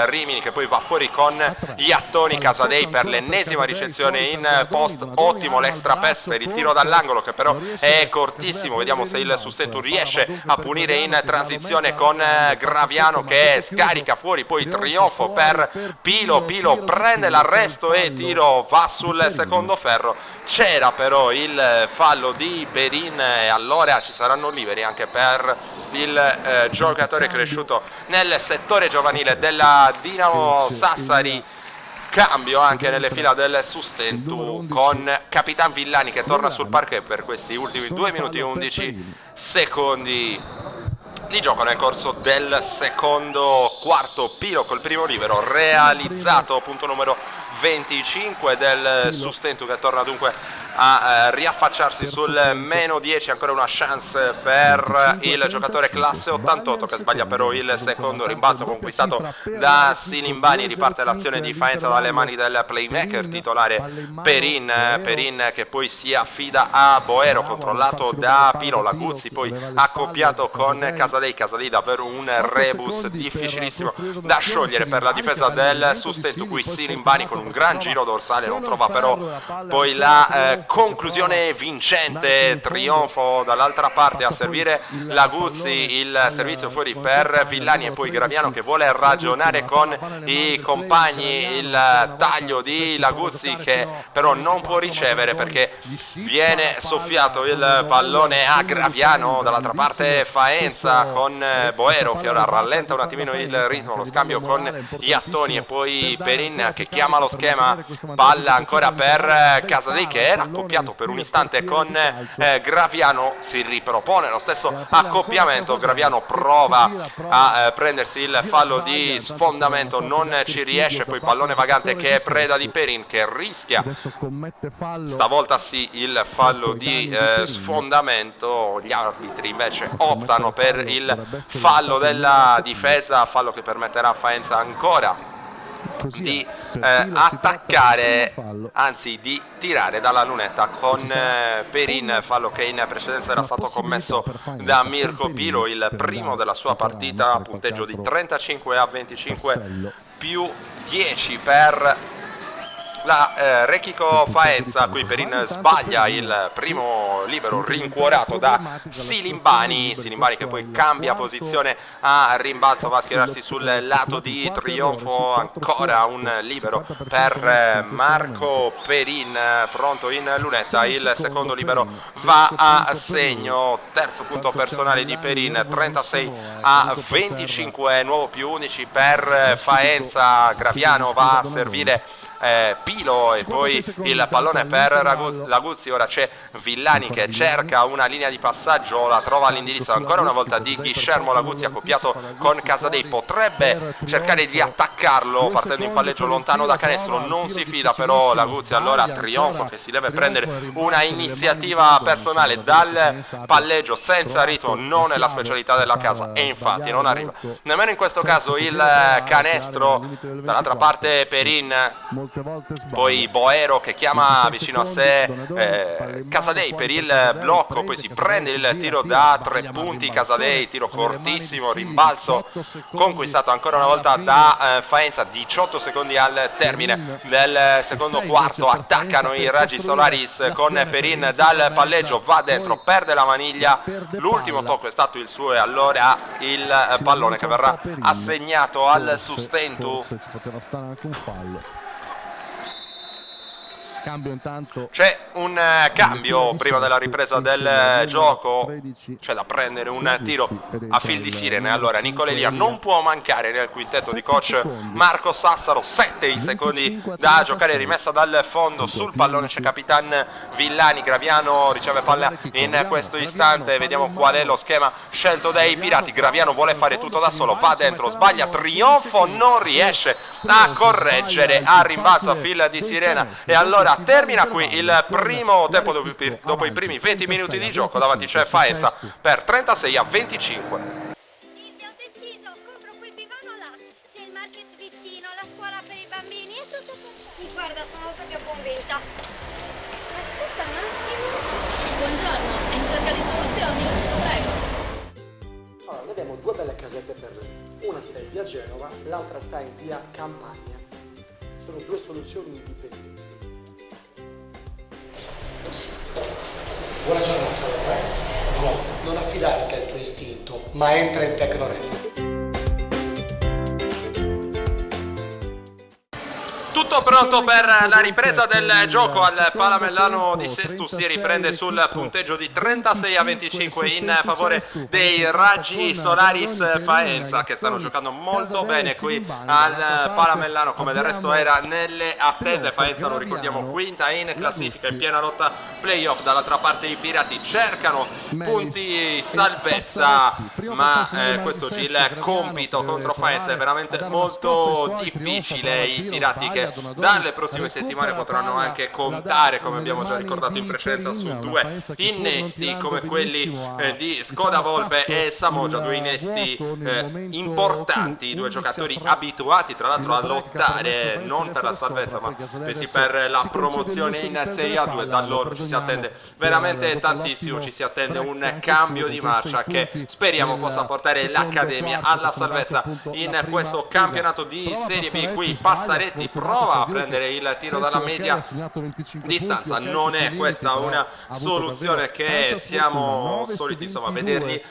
Rimini che poi va fuori con Iattoni. Casadei per l'ennesima ricezione in post, ottimo l'extra pass per il tiro dall'angolo che però è cortissimo. Vediamo se il Sustentu riesce a punire in transizione con Graviano che scarica fuori, poi trionfo per Pilo prende l'arresto e tiro va sul secondo ferro. C'era però il fallo di Perin e allora ci saranno liberi anche per il giocatore cresciuto nel settore giovanile della Dinamo Sassari. Cambio anche nelle fila del Sustentu con Capitan Villani che torna sul parquet per questi ultimi 2 minuti e 11 secondi di gioco nel corso del secondo quarto. Pilo col primo libero realizzato, punto numero 25 del Sustentu che torna dunque a riaffacciarsi sul meno 10. Ancora una chance per il giocatore classe 88 che sbaglia però il secondo rimbalzo conquistato da Silimbani. Riparte l'azione di Faenza dalle mani del playmaker titolare Perin che poi si affida a Boero controllato da Pilo. Laguzzi poi accoppiato con Casadei davvero un rebus difficilissimo da sciogliere per la difesa del Sustentu. Qui Silimbani con un gran giro dorsale non trova però poi la conclusione vincente. Trionfo dall'altra parte a servire Laguzzi, il servizio fuori per Villani e poi Graviano che vuole ragionare con i compagni. Il taglio di Laguzzi che però non può ricevere perché viene soffiato il pallone a Graviano. Dall'altra parte Faenza con Boero che ora rallenta un attimino il ritmo, lo scambio con Iattoni e poi Perin che chiama lo schema. Palla ancora per Casadei che era accoppiato per un istante con Graviano, si ripropone lo stesso accoppiamento. Graviano prova a prendersi il fallo di sfondamento, non ci riesce, poi pallone vagante che è preda di Perin che rischia stavolta sì il fallo di sfondamento. Gli arbitri invece optano per il fallo della difesa, fallo che permetterà a Faenza ancora di attaccare, anzi di tirare dalla lunetta con Perin, fallo che in precedenza era stato commesso da Mirko Pilo, il primo della sua partita, punteggio di 35-25 più 10 per la Rechico Faenza. Qui Perin sbaglia il primo libero rincuorato da Silimbani che poi cambia posizione a rimbalzo, va a schierarsi sul lato di Trionfo. Ancora un libero per Marco Perin pronto in lunetta. Il secondo libero va a segno, terzo punto personale di Perin, 36-25, nuovo più 11 per Faenza. Graviano va a servire Pilo e poi il pallone per Laguzzi. Ora c'è Villani che cerca una linea di passaggio, la trova all'indirizzo ancora una volta di Guillermo Laguzzi accoppiato con Casadei, potrebbe cercare di attaccarlo partendo in palleggio lontano da canestro, non si fida però Laguzzi. Allora Trionfo che si deve prendere una iniziativa personale dal palleggio senza ritmo, non è la specialità della casa e infatti non arriva nemmeno in questo caso il canestro. Dall'altra parte Perin, poi Boero che chiama vicino a sé Casadei per il blocco, poi si prende il tiro da 3 punti Casadei, tiro cortissimo, rimbalzo conquistato ancora una volta da Faenza. 18 secondi al termine del secondo quarto, attaccano i Raggi Solaris con Perin dal palleggio, va dentro, perde la maniglia, l'ultimo tocco è stato il suo e allora il pallone che verrà assegnato al Sustentu. C'è un cambio prima della ripresa del gioco, c'è da prendere un tiro a fil di sirene. Allora Nicola Elia non può mancare nel quintetto di coach Marco Sassaro. 7 i secondi da giocare, rimessa dal fondo, sul pallone c'è Capitan Villani. Graviano riceve palla in questo istante, vediamo qual è lo schema scelto dai Pirati. Graviano vuole fare tutto da solo, va dentro, sbaglia, Trionfo non riesce a correggere, a rimbalzo a fil di sirena, e allora termina qui il primo tempo dopo i primi 20 minuti di gioco. Davanti c'è Faenza per 36-25. Silvia, ho deciso, compro quel divano là, c'è il market vicino, la scuola per i bambini, è tutto perfetto. Sì, guarda, sono proprio convinta. Aspetta un attimo. Buongiorno, è in cerca di soluzioni? Prego. Allora, vediamo due belle casette per lui. Una sta in via Genova, l'altra sta in via Campagna. Sono due soluzioni indipendenti. Buona giornata, no, non affidare al tuo istinto, ma entra in Tecnoretti. Tutto pronto per la ripresa del gioco al Palamellano di Sestu. Si riprende sul punteggio di 36-25 in favore dei Raggi Solaris Faenza, che stanno giocando molto bene qui al Palamellano, come del resto era nelle attese. Faenza, lo ricordiamo, quinta in classifica, in piena lotta playoff. Dall'altra parte i Pirati cercano punti salvezza, ma questo il compito contro Faenza è veramente molto difficile. I Pirati che dalle prossime settimane potranno anche contare, come abbiamo già ricordato in precedenza, su due innesti come quelli di Skoda Volpe e Samogia, due innesti importanti, due giocatori abituati tra l'altro a lottare non per la salvezza ma bensì per la promozione in Serie A2. Da loro ci si attende veramente tantissimo, ci si attende un cambio di marcia che speriamo possa portare l'Accademia alla salvezza in questo campionato di Serie B. Qui Passaretti prova a prendere il tiro dalla media distanza, non è questa una soluzione che siamo soliti insomma vedergli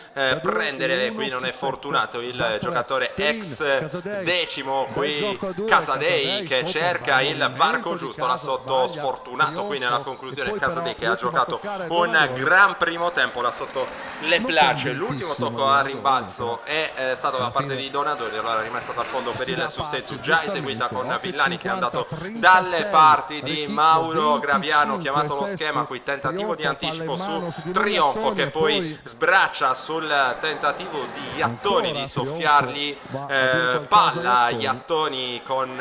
prendere. Qui non è fortunato il giocatore ex decimo qui Casadei, che cerca il varco giusto là sotto. Sfortunato qui nella conclusione Casadei, che ha giocato un gran primo tempo là sotto le place. L'ultimo tocco a rimbalzo è stato da parte di Donadoni, allora rimessa dal fondo per il Sustentu, già eseguita con Villani che è andato dalle parti di Mauro Graviano. Chiamato lo schema qui, tentativo di anticipo su Trionfo, che poi sbraccia sul tentativo di Iattoni di soffiargli palla. Iattoni con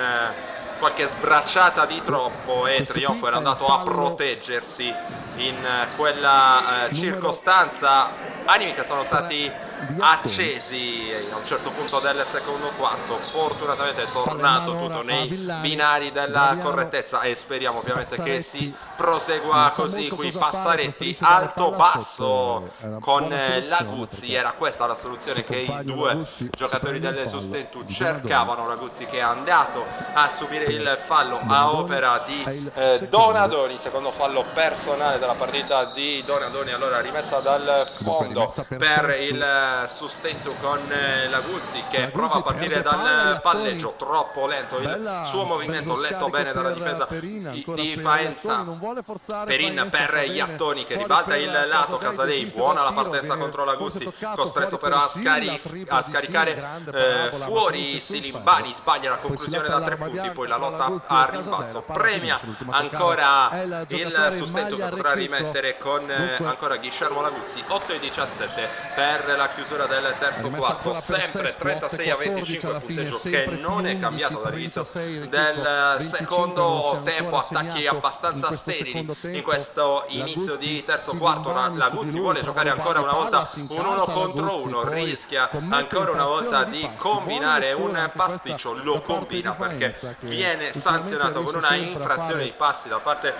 qualche sbracciata di troppo, e Trionfo era andato a proteggersi in quella circostanza. Animi che sono stati accesi a un certo punto del secondo quarto. Fortunatamente è tornato tutto nei binari della correttezza, e speriamo ovviamente che si prosegua così. Qui Passaretti alto basso con Laguzzi, era questa la soluzione che i due giocatori del Sustentu cercavano. Laguzzi che è andato a subire il fallo a opera di Donadoni, secondo fallo personale della partita di Donadoni. Allora rimessa dal fondo per il Sustentu con Laguzzi che prova a partire dal palleggio, troppo lento il suo movimento, letto bene dalla difesa di Faenza. Perin per Iattoni che ribalta il lato. Casadei, buona la partenza contro Laguzzi, costretto però a scaricare fuori Silimbani, sbaglia la conclusione da 3 punti. Poi la lotta a rimbalzo premia ancora il Sustentu, che potrà rimettere con ancora Guillermo Laguzzi. 8-17 per la chiusura del terzo quarto, sempre 36-25, punteggio che non è cambiato dall'inizio del secondo tempo. Attacchi abbastanza sterili in questo inizio di terzo quarto. Laguzzi vuole giocare ancora una volta un 1 contro 1, rischia ancora una volta di combinare un pasticcio, lo combina perché viene sanzionato con una infrazione di passi da parte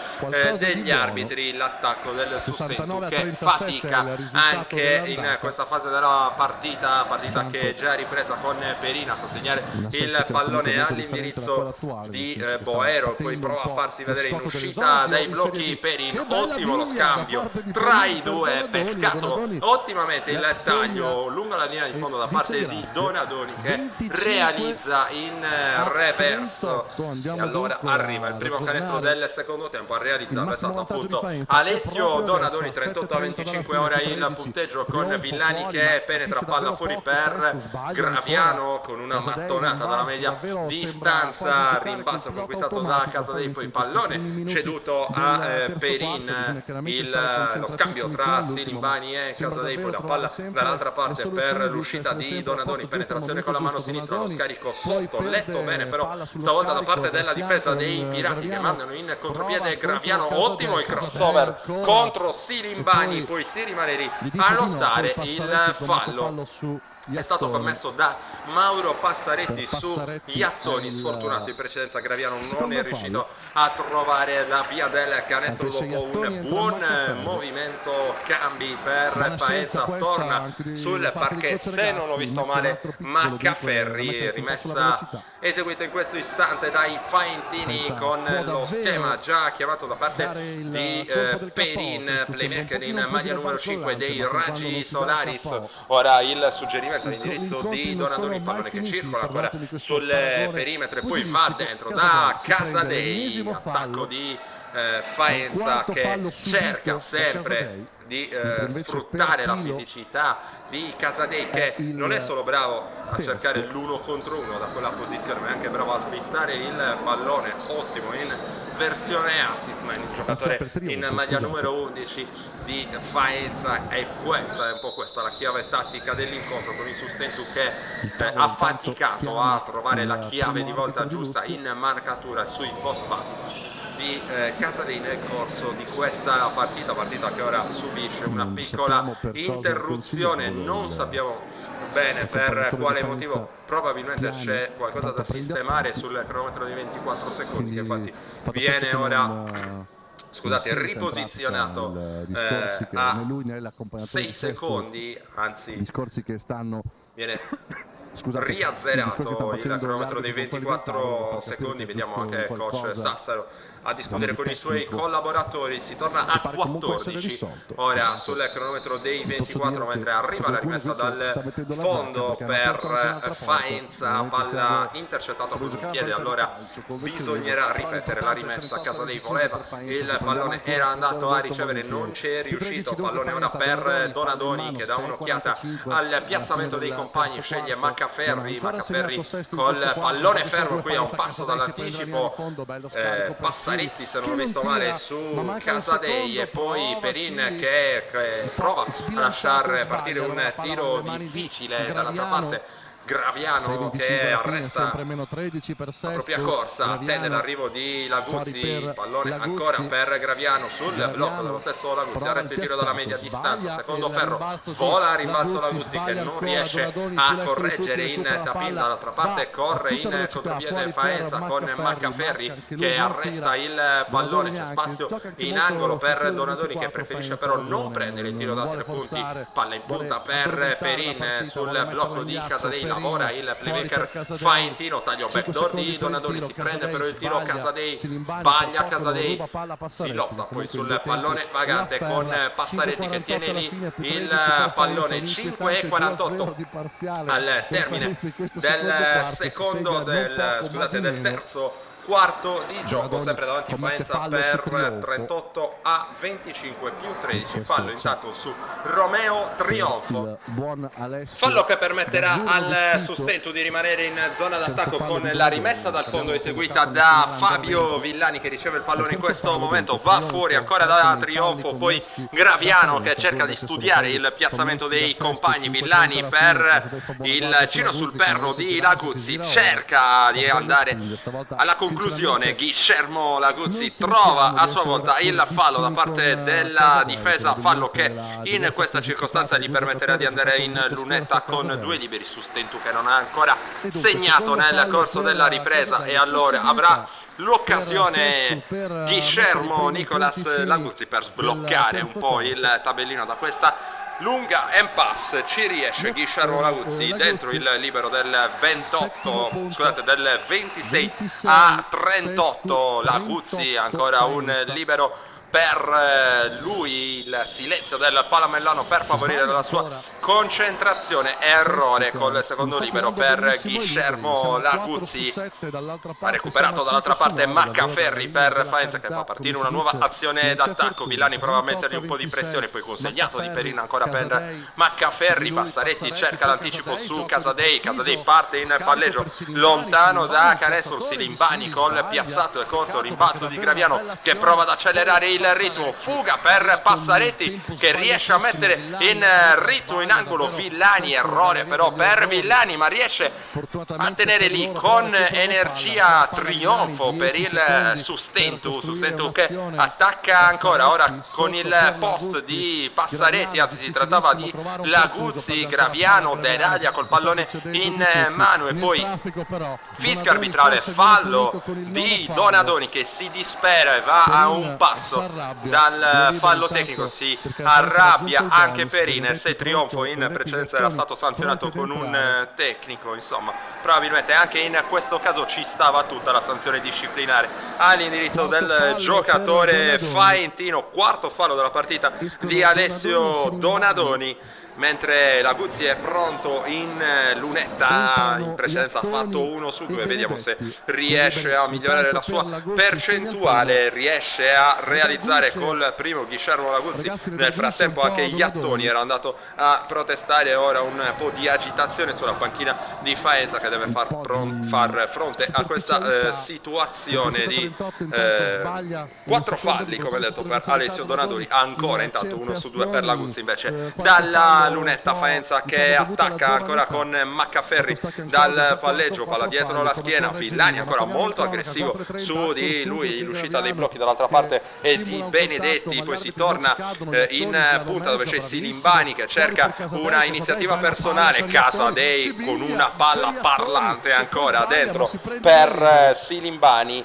degli arbitri. L'attacco del Sustentu che fatica anche in questa fase della questa partita che è già ripresa con Perina a consegnare il pallone all'indirizzo di Boero, poi prova a farsi vedere in uscita dai blocchi Perin. Ottimo lo scambio tra i due, pescato ottimamente il taglio lungo la linea di fondo da parte di Donadoni, che realizza in reverso, e allora arriva il primo canestro del secondo tempo. A realizzarlo è stato appunto Alessio Donadoni. 38-25 ora il punteggio, con Villani che penetra palla fuori per Graviano con una mattonata dalla media distanza, rimbalzo conquistato da Casadei, poi pallone ceduto a Perin, lo scambio tra Silimbani e Casadei, poi la palla dall'altra parte per l'uscita di Donadoni, penetrazione con la mano sinistra, lo scarico sotto, letto bene però stavolta da parte della difesa dei Pirati, che mandano in contropiede Graviano. Ottimo il crossover contro Silimbani, poi si rimane lì a lottare. Il fallo è stato commesso da Mauro Passaretti su Iattoni. Sfortunato in precedenza Graviano non è riuscito a trovare la via del canestro dopo un buon movimento cambi per Faenza. Torna sul parquet, se non ho visto male, Maccaferri. Rimessa eseguita in questo istante dai faentini con lo schema già chiamato da parte di Perin, playmaker in maglia numero 5 dei Raggi Solaris. Ora il suggerimento all'indirizzo di Donadoni, pallone che circola ancora sul perimetro e poi va dentro da Casadei. Attacco di Faenza che cerca sempre di sfruttare la fisicità di Casadei, che non è solo bravo a cercare l'uno contro uno da quella posizione, ma è anche bravo a svistare il pallone. Ottimo in versione assist, ma il giocatore in maglia numero 11 di Faenza. E questa è un po' la chiave tattica dell'incontro, con il Sustentu che ha faticato a trovare la chiave di volta giusta in marcatura sui post pass di Casadei nel corso di questa partita che ora subisce una piccola interruzione. Non sappiamo bene per quale motivo, probabilmente c'è qualcosa da sistemare sul cronometro di 24 secondi, che infatti viene ora riposizionato a 6 secondi, anzi discorsi che stanno viene riazzerato il cronometro dei 24 secondi. Vediamo anche coach Sassaro a discutere con i suoi collaboratori. Si torna a 14 ora sul cronometro dei 24, mentre arriva la rimessa dal fondo per Faenza, palla intercettata con un piede. Allora bisognerà ripetere la rimessa. Casadei voleva, il pallone era andato a ricevere, non c'è riuscito. Pallone ora per Donadoni, che dà un'occhiata al piazzamento dei compagni, sceglie Maccaferri col pallone fermo qui a un passo dall'anticipo. Passaretti, se non ho visto male, su Casadei, e poi Perin che prova a lasciare partire un tiro difficile dall'altra parte. Graviano che arresta la propria corsa, attende l'arrivo di Laguzzi, pallone ancora per Graviano sul blocco dello stesso Laguzzi, arresta il tiro dalla media distanza, secondo ferro, vola a rimbalzo Laguzzi che non riesce a correggere in tapin. Dall'altra parte corre in contropiede Faenza con Maccaferri che arresta il pallone, c'è spazio in angolo per Donadoni, che preferisce però non prendere il tiro da 3 punti. Palla in punta per Perin sul blocco di Casadei, lavora il playmaker faentino, taglio backdoor di Donadoni, si prende però il tiro Casadei, sbaglia Casadei, si lotta poi sul pallone vagante con Passaretti che tiene lì il pallone. 5:48 al termine del terzo quarto di gioco, sempre davanti Faenza per 38-25 più 13. Fallo intanto su Romeo Trionfo, fallo che permetterà al Sustentu di rimanere in zona d'attacco con la rimessa dal fondo eseguita da Fabio Villani, che riceve il pallone in questo momento, va fuori ancora da Trionfo, poi Graviano che cerca di studiare il piazzamento dei compagni. Villani per il giro sul perno di Laguzzi, cerca di andare alla conclusione. Guillermo Laguzzi trova a sua volta il fallo da parte della difesa, fallo che in questa circostanza gli permetterà di andare in lunetta con 2 liberi. Sustentu che non ha ancora segnato nel corso della ripresa, e allora avrà l'occasione Guillermo Nicolas Laguzzi per sbloccare un po' il tabellino da questa lunga and pass, ci riesce Guillermo Laguzzi dentro il libero del 26 a 38. Laguzzi ancora un libero per lui, il silenzio del Palamellano per favorire la sua concentrazione. Errore col secondo libero per Guillermo Laguzzi. Ha recuperato dall'altra parte Maccaferri per Faenza, che fa partire una nuova azione d'attacco. Villani prova a mettergli un po' di pressione, poi consegnato di Perina ancora per Maccaferri. Passaretti cerca l'anticipo su Casadei, Casadei parte in palleggio lontano da canestro. Silimbani col piazzato e corto rimbalzo di Graviano che prova ad accelerare il ritmo, fuga per Passaretti che riesce a mettere in ritmo in angolo Villani. Errore però per Villani, ma riesce a tenere lì con energia. Trionfo per il Sustentu che attacca ancora, ora con il post di Passaretti, anzi si trattava di Laguzzi. Graviano deraglia col pallone in mano e poi fischio arbitrale, fallo di Donadoni che si dispera e va a un passo dal fallo tecnico. Si arrabbia anche Perines e Trionfo in precedenza era stato sanzionato con un tecnico. Insomma, probabilmente anche in questo caso ci stava tutta la sanzione disciplinare all'indirizzo del giocatore faentino. Quarto fallo della partita di Alessio Donadoni, mentre Laguzzi è pronto in lunetta. In precedenza ha fatto 1 su 2, vediamo se riesce a migliorare la sua percentuale, riesce a realizzare col primo Guillermo Laguzzi. Nel frattempo anche Iattoni era andato a protestare, ora un po' di agitazione sulla panchina di Faenza che deve far fronte a questa situazione di 4 falli come detto per Alessio Donadoni. Ancora intanto 1 su 2 per Laguzzi invece dalla lunetta. Faenza che attacca ancora con Maccaferri dal palleggio, palla dietro la schiena. Villani ancora molto aggressivo su di lui, l'uscita dei blocchi dall'altra parte è di Benedetti. Poi si torna in punta dove c'è Silimbani che cerca una iniziativa personale. Casadei con una palla parlante ancora dentro per Silimbani.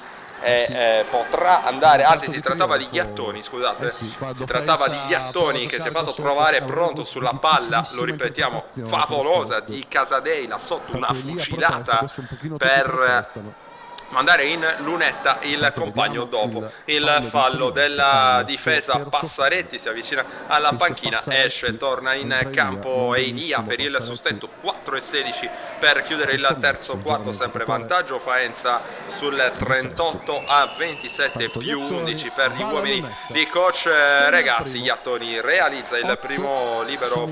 Potrà andare, anzi si trattava di Iattoni, scusate, si trattava di Iattoni che si è fatto trovare pronto sulla palla, lo ripetiamo, favolosa di Casadei, là sotto una fucilata per mandare in lunetta il compagno dopo il fallo della difesa. Passaretti si avvicina alla panchina, esce, torna in campo Elia per il Sustentu. 4-16 per chiudere il terzo quarto, sempre vantaggio Faenza sul 38-27 più 11 per gli uomini di coach Regazzi. Iattoni realizza il primo libero,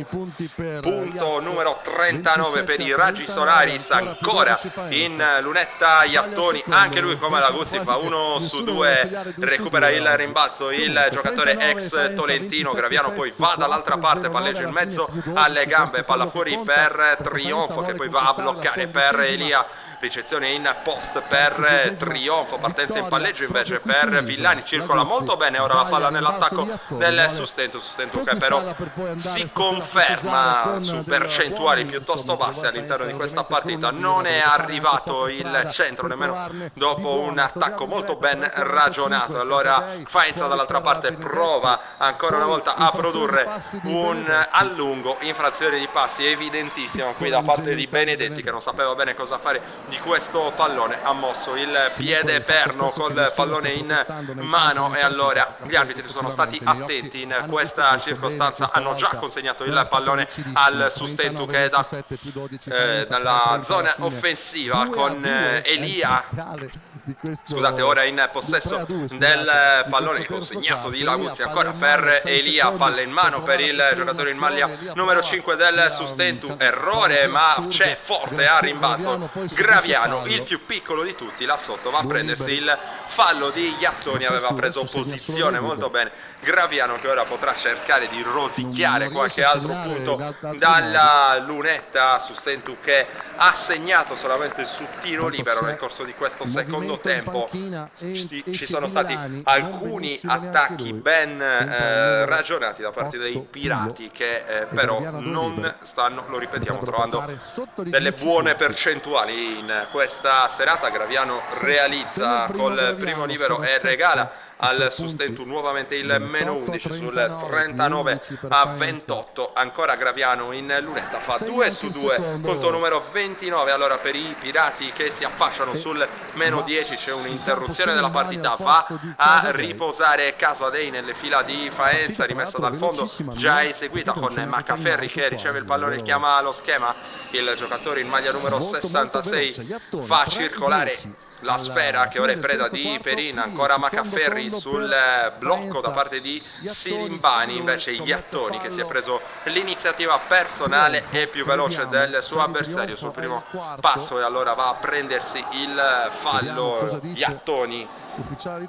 punto numero 39 per i Raggi Solaris. Ancora in lunetta Iattoni, anche lui come Laguzzi fa 1 su 2, recupera il rimbalzo il giocatore ex tolentino. Graviano poi va dall'altra parte, palleggio in mezzo alle gambe, palla fuori per Trionfo che poi va a bloccare per Elia. Ricezione in post per Trionfo, partenza in palleggio invece per Villani, circola molto bene ora la palla nell'attacco del Sustentu che però si conferma su percentuali piuttosto basse all'interno di questa partita. Non è arrivato il centro nemmeno dopo un attacco molto ben ragionato. Allora Faenza dall'altra parte prova ancora una volta a produrre un allungo, infrazione di passi evidentissimo qui da parte di Benedetti che non sapeva bene cosa fare di questo pallone. Ha mosso il piede perno col pallone in mano e allora gli arbitri sono stati attenti in questa circostanza, hanno già consegnato il pallone al Sustentu che è dalla zona offensiva con Elia, scusate, ora in possesso del pallone, il consegnato di Laguzzi ancora per Elia, palla in mano per il giocatore in maglia numero 5 del Sustentu. Errore, ma c'è forte a rimbalzo Graviano, il più piccolo di tutti, là sotto va a prendersi il fallo di Iattoni. Aveva preso posizione molto bene Graviano che ora potrà cercare di rosicchiare qualche altro punto dalla lunetta. Sustentu che ha segnato solamente su tiro libero nel corso di questo secondo tempo. Ci sono stati alcuni attacchi ben ragionati da parte dei pirati che però non stanno, lo ripetiamo, trovando delle buone percentuali in questa serata. Graviano realizza col primo libero e regala al Sustentu, nuovamente il meno 11 sul 39-28. Ancora Graviano in lunetta, fa 2-2, punto numero 29. Allora per i pirati che si affacciano sul meno 10 c'è un'interruzione della partita, va a riposare Casadei nelle fila di Faenza, rimessa dal fondo già eseguita con Maccaferri che riceve il pallone, chiama lo schema, il giocatore in maglia numero 66 fa circolare la sfera che ora è preda di Perin. Ancora Maccaferri sul blocco da parte di Silimbani, invece Iattoni che si è preso l'iniziativa personale è più veloce del suo avversario sul primo passo e allora va a prendersi il fallo. Iattoni,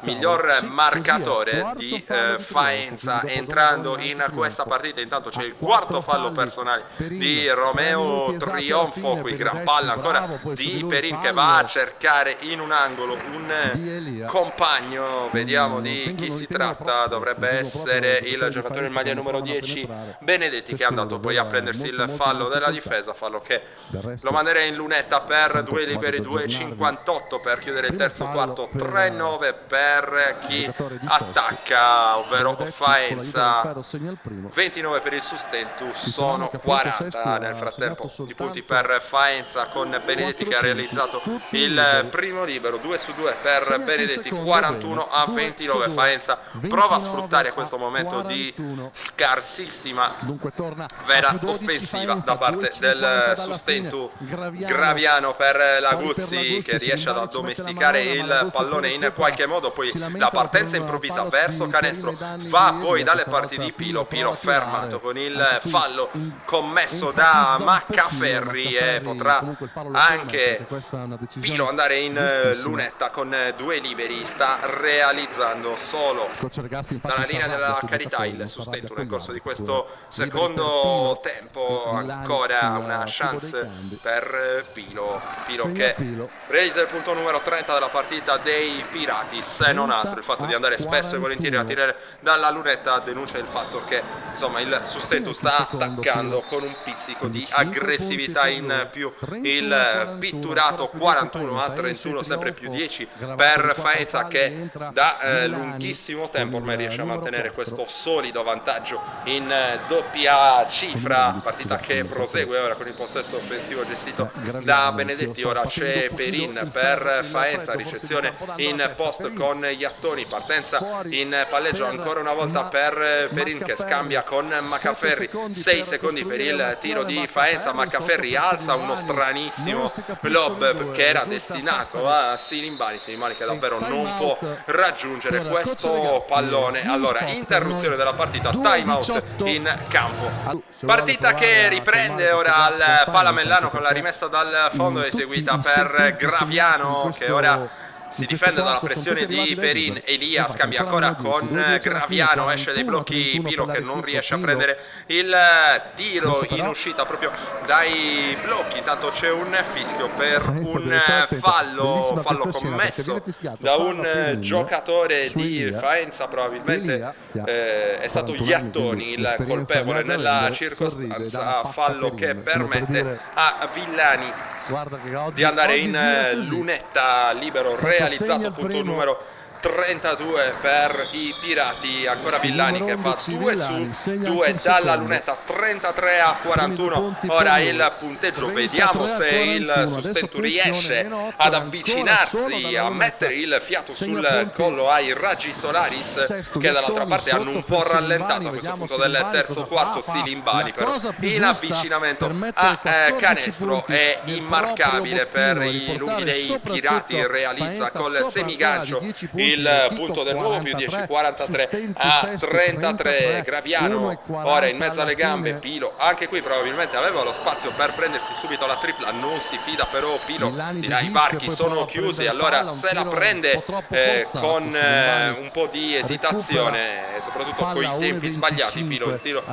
miglior marcatore di Faenza entrando in questa partita. Intanto c'è il quarto fallo personale di Romeo, trionfo qui, gran palla ancora di Perin che va a cercare in un angolo un compagno, vediamo di chi si tratta, dovrebbe essere il giocatore in maglia numero 10 Benedetti, che è andato poi a prendersi il fallo della difesa, fallo che lo manderei in lunetta per 2 liberi, 2,58 per chiudere il terzo quarto, 3-9 per chi attacca, ovvero Faenza. 29 per il Sustentu, sono 40 nel frattempo di punti per Faenza, con Benedetti che ha realizzato il primo libero, 2-2 per Benedetti, 41-29. Faenza prova a sfruttare questo momento di scarsissima vera offensiva da parte del Sustentu. Graviano per Laguzzi che riesce ad addomesticare il pallone in qualche modo, poi la partenza improvvisa verso canestro va poi dalle parti di Pilo fermato con il fallo commesso da Maccaferri e potrà anche Pilo andare in lunetta con 2 liberi. Sta realizzando solo dalla linea della carità il Sustentu nel corso di questo secondo tempo. Ancora una chance per Pilo che realizza il punto numero 30 della partita dei Pirati, se non altro il fatto di andare spesso e volentieri a tirare dalla lunetta denuncia il fatto che insomma il Sustentu sta attaccando con un pizzico di aggressività in più. Il pitturato 41-31, sempre più 10 per Faenza che da lunghissimo tempo ormai riesce a mantenere questo solido vantaggio in doppia cifra. Partita che prosegue ora con il possesso offensivo gestito da Benedetti. Ora c'è Perin per Faenza, ricezione in post con Iattoni, partenza in palleggio ancora una volta per Perin che scambia con Maccaferri, 6 secondi per il tiro di Faenza. Maccaferri alza uno stranissimo lob che era destinato a Silimbani che davvero non può raggiungere questo pallone. Allora interruzione della partita, time out in campo. Partita che riprende ora al Palamellano con la rimessa dal fondo eseguita per Graviano che ora si difende dalla pressione di Perin. Elia scambia ancora con Graviano, esce dai blocchi Pilo che non riesce a prendere il tiro in uscita proprio dai blocchi. Intanto c'è un fischio per un fallo commesso da un giocatore di Faenza, probabilmente è stato Iattoni il colpevole nella circostanza, fallo che permette a Villani di andare in lunetta, libero realizzato, punto numero 32 per i Pirati. Ancora Villani che fa 2-2 dalla lunetta, 33-41 ora il punteggio. Vediamo se il Sustentu riesce ad avvicinarsi, a mettere il fiato sul collo ai raggi Solaris che dall'altra parte hanno un po' rallentato a questo punto del terzo quarto. Silimbani però in avvicinamento a canestro è immarcabile per i lunghi dei Pirati, realizza col semigancio il punto del nuovo, più 10, 43-33. Graviano ora in mezzo alle gambe, Pilo anche qui probabilmente aveva lo spazio per prendersi subito la tripla, non si fida però Pilo, dirà i varchi sono chiusi, allora se la prende con un po' di esitazione e soprattutto con i tempi sbagliati. Pilo il tiro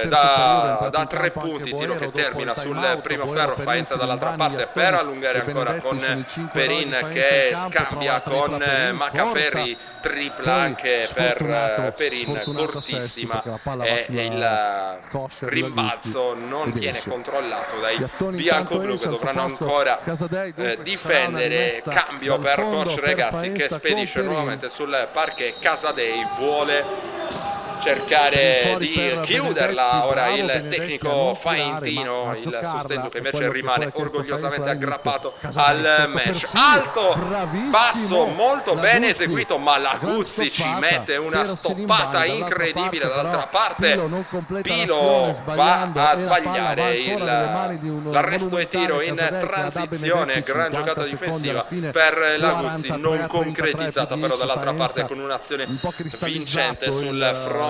da 3 punti, tiro che termina sul primo ferro. Faenza dall'altra parte per allungare ancora con Perin che scambia con Maccaferri, Ferri, tripla anche per Perin, cortissima, e il rimbalzo non viene controllato dai bianco-blu, che dovranno ancora difendere. Cambio per coach Regazzi, che spedisce nuovamente sul parquet. Casadei vuole cercare di chiuderla. Ora il tecnico Faentino, il sostengo che invece rimane orgogliosamente aggrappato al match. Alto, basso, molto bene eseguito, ma Laguzzi ci mette una stoppata incredibile. Dall'altra parte Pilo va a sbagliare l'arresto e tiro in transizione. Gran giocata difensiva per Laguzzi, non concretizzata però dall'altra parte con un'azione vincente sul fronte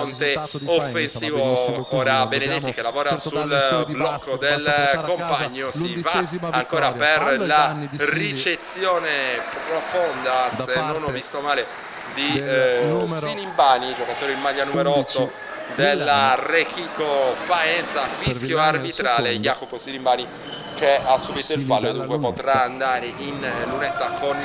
offensivo. Ora Benedetti che lavora sul blocco del compagno, si va ancora per la ricezione profonda, se non ho visto male, di Silimbani, giocatore in maglia numero 8 della Rechico Faenza. Fischio arbitrale, Jacopo Silimbani che ha subito il fallo e dunque potrà andare in lunetta con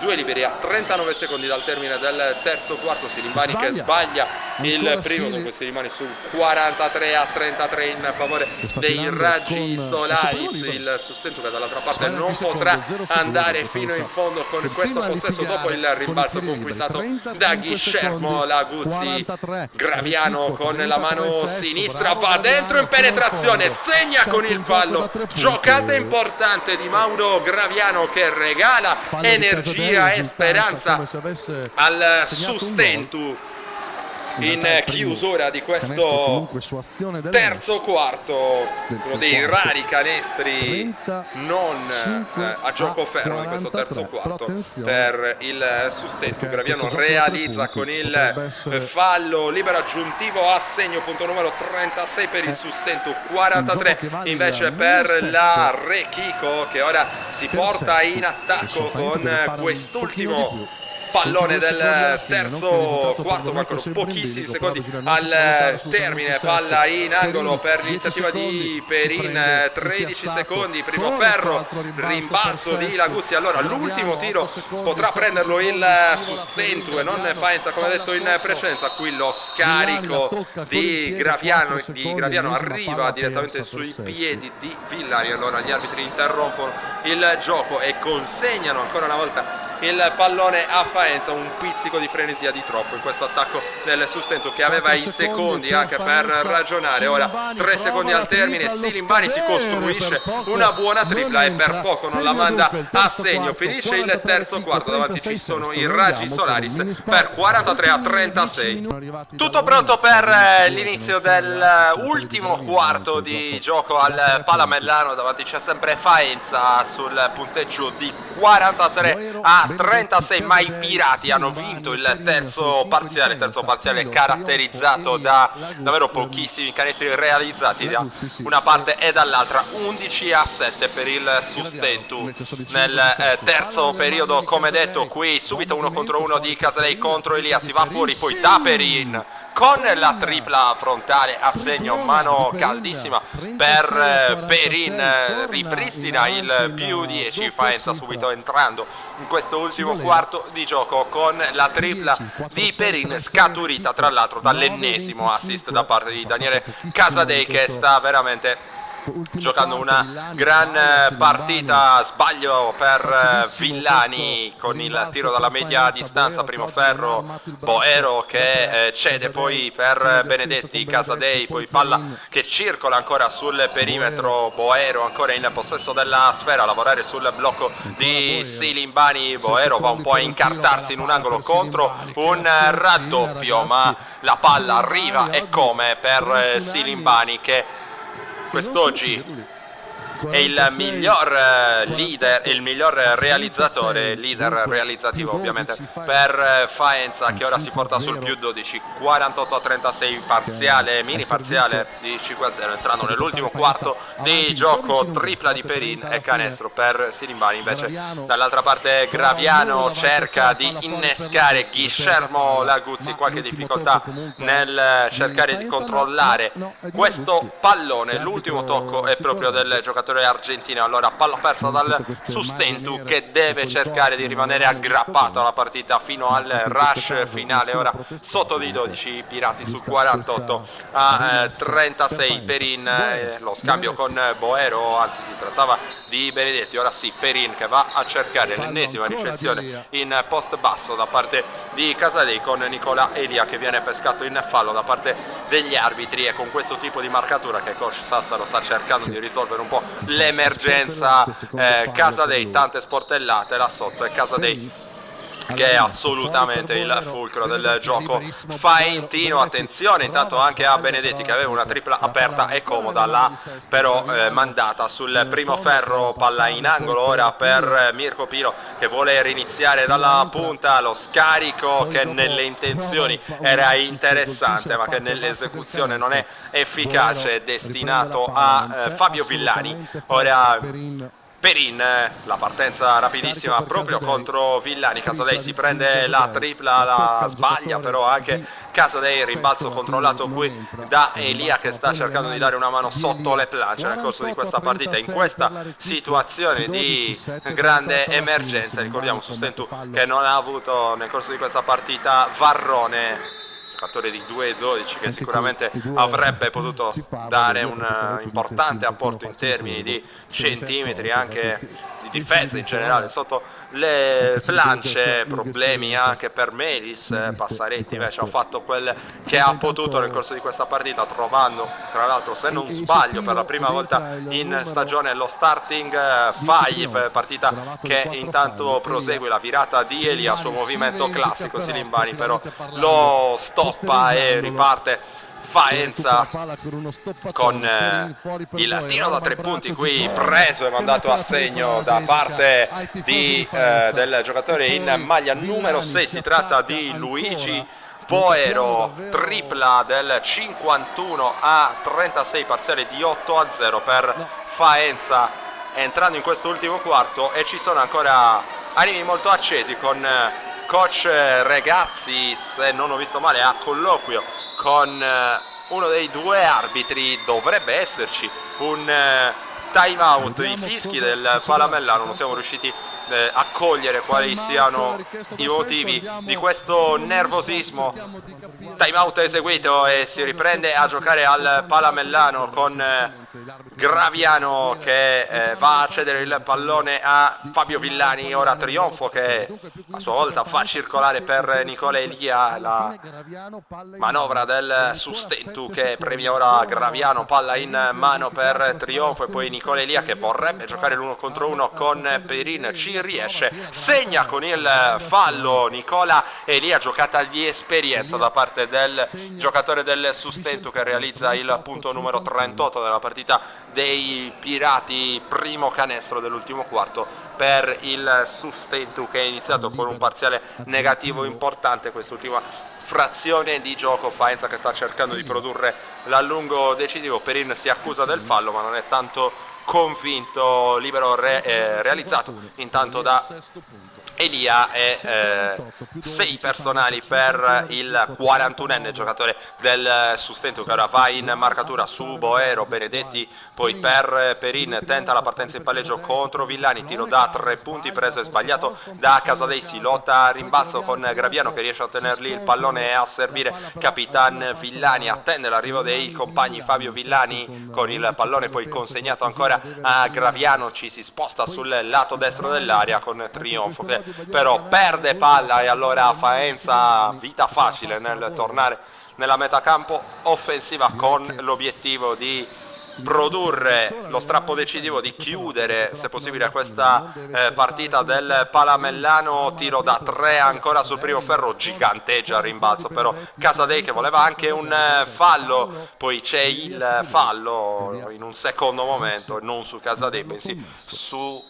2 liberi a 39 secondi dal termine del terzo quarto. Silimbani che sbaglia il primo, dunque si rimane su 43-33 in favore dei Raggi Solaris. Il sostento che dall'altra parte non potrà andare fino in fondo con questo possesso dopo il rimbalzo conquistato da Ghiscermo. Laguzzi, Graviano con la mano sinistra va dentro in penetrazione, segna con il fallo. Giocata importante di Mauro Graviano che regala energia e speranza al Sustentu in chiusura di questo terzo quarto. Uno dei rari canestri non a gioco fermo in questo terzo quarto per il Sustentu. Graviano realizza con il fallo libero aggiuntivo a segno, punto numero 36 per il Sustentu, 43 invece per la Rechico, che ora si porta in attacco con quest'ultimo pallone del terzo quarto. Mancano pochissimi secondi al termine, palla in angolo per l'iniziativa di Perin, 13 secondi, primo ferro, rimbalzo di Laguzzi. Allora l'ultimo tiro potrà prenderlo il Sustentu e non Faenza come detto in precedenza. Qui lo scarico di Graviano arriva direttamente sui piedi di Villari. Allora gli arbitri interrompono il gioco e consegnano ancora una volta il pallone a Faenza. Un pizzico di frenesia di troppo in questo attacco del Sustentu, che aveva i secondi anche per ragionare. Ora 3 secondi al termine, Silimbani si costruisce una buona tripla e per poco non la manda a segno. Finisce il terzo quarto, davanti ci sono i Raggi Solaris per 43-36. Tutto pronto per l'inizio dell'ultimo quarto di gioco al Palamellano. Davanti c'è sempre Faenza sul punteggio di 43-36, ma i Pirati hanno vinto il terzo parziale caratterizzato da davvero pochissimi canestri realizzati da una parte e dall'altra. 11-7 per il Sustentu nel terzo periodo. Come detto, qui subito 1 contro 1 di Casadei contro Elia, si va fuori poi da Perin con la tripla frontale a segno, mano caldissima per Perin, ripristina il più 10. Faenza subito entrando in questo ultimo quarto di gioco con la tripla di Perin, scaturita tra l'altro dall'ennesimo assist da parte di Daniele Casadei, che sta veramente giocando una gran partita. Sbaglio per Villani con il tiro dalla media distanza, primo ferro, Boero che cede poi per Benedetti, Casadei, poi palla che circola ancora sul perimetro, Boero ancora in possesso della sfera, a lavorare sul blocco di Silimbani. Boero va un po' a incartarsi in un angolo contro un raddoppio, ma la palla arriva e come per Silimbani, che quest'oggi è il miglior leader, il miglior realizzatore, leader realizzativo ovviamente per Faenza, che ora si porta sul più 12, 48-36 parziale, mini parziale di 5-0, entrando nell'ultimo quarto di gioco. Tripla di Perin e canestro per Silimbani. Invece dall'altra parte Graviano cerca di innescare Ghiscermo. Laguzzi qualche difficoltà nel cercare di controllare questo pallone. L'ultimo tocco è proprio del giocatore giocatore argentino. Allora palla persa dal Sustentu, che deve cercare di rimanere aggrappato alla partita fino al rush finale. Ora sotto di 12 i Pirati su 48 a 36. Perin, lo scambio con Boero, anzi si trattava di Benedetti. Ora sì, Perin che va a cercare l'ennesima ricezione in post basso da parte di Casadei, con Nicola Elia che viene pescato in fallo da parte degli arbitri. E con questo tipo di marcatura che coach Sassaro sta cercando di risolvere un po' l'emergenza Casadei, tante sportellate là sotto, e Casadei che è assolutamente il fulcro del gioco faentino. Attenzione intanto anche a Benedetti, che aveva una tripla aperta e comoda là, però mandata sul primo ferro. Palla in angolo ora per Mirko Piro, che vuole riniziare dalla punta. Lo scarico che nelle intenzioni era interessante, ma che nell'esecuzione non è efficace, destinato a Fabio Villani. Ora Perin, la partenza rapidissima proprio contro Villani. Casadei si prende la tripla, la sbaglia però anche Casadei. Rimbalzo controllato qui da Elia, che sta cercando di dare una mano sotto le planche nel corso di questa partita, in questa situazione di grande emergenza. Ricordiamo Sustentu che non ha avuto nel corso di questa partita Varrone, giocatore di 2,12, che sicuramente avrebbe potuto dare un importante apporto in termini di centimetri, anche di difesa in generale sotto le planche. Problemi anche per Melis. Passaretti invece ha fatto quel che ha potuto nel corso di questa partita, trovando tra l'altro, se non sbaglio, per la prima volta in stagione lo starting five. Partita che intanto prosegue, la virata di Elia, suo movimento classico. Silimbani però lo stoppa e riparte Faenza con il tiro da 3 punti qui preso e mandato a segno da parte del giocatore in maglia numero 6. Si tratta di Luigi Boero, tripla del 51 a 36, parziale di 8-0 per Faenza, entrando in questo ultimo quarto. E ci sono ancora animi molto accesi, con coach Regazzi, se non ho visto male, a colloquio con uno dei due arbitri. Dovrebbe esserci un time out. I fischi del Palamellano, non siamo riusciti a cogliere quali siano i motivi di questo nervosismo. Time out eseguito e si riprende a giocare al Palamellano, con Graviano che va a cedere il pallone a Fabio Villani. Ora Trionfo che a sua volta fa circolare per Nicola Elia, la manovra del Sustentu che premia ora Graviano. Palla in mano per Trionfo, e poi Nicola Elia che vorrebbe giocare l'1 contro 1 con Perin, ci riesce, segna con il fallo Nicola Elia. Giocata di esperienza da parte del giocatore del Sustentu, che realizza il punto numero 38 della partita dei Pirati. Primo canestro dell'ultimo quarto per il Sustentu, che è iniziato con un parziale negativo importante quest'ultima frazione di gioco. Faenza che sta cercando di produrre l'allungo decisivo. Perin si accusa del fallo, ma non è tanto convinto. Libero realizzato intanto da Elia, e 6 personali per il 41enne giocatore del Sustentu, che ora va in marcatura su Boero. Benedetti poi per Perin, tenta la partenza in palleggio contro Villani, tiro da 3 punti preso e sbagliato da Casadei. Si lotta a rimbalzo con Graviano che riesce a tenerli il pallone e a servire Capitan Villani. Attende l'arrivo dei compagni. Fabio Villani con il pallone poi consegnato ancora a Graviano, ci si sposta sul lato destro dell'area con Trionfo che però perde palla, e allora Faenza vita facile nel tornare nella metacampo offensiva, con l'obiettivo di produrre lo strappo decisivo, di chiudere se possibile questa partita del Palamellano. Tiro da 3 ancora sul primo ferro, giganteggia il rimbalzo però Casadei, che voleva anche un fallo. Poi c'è il fallo in un secondo momento, non su Casadei bensì su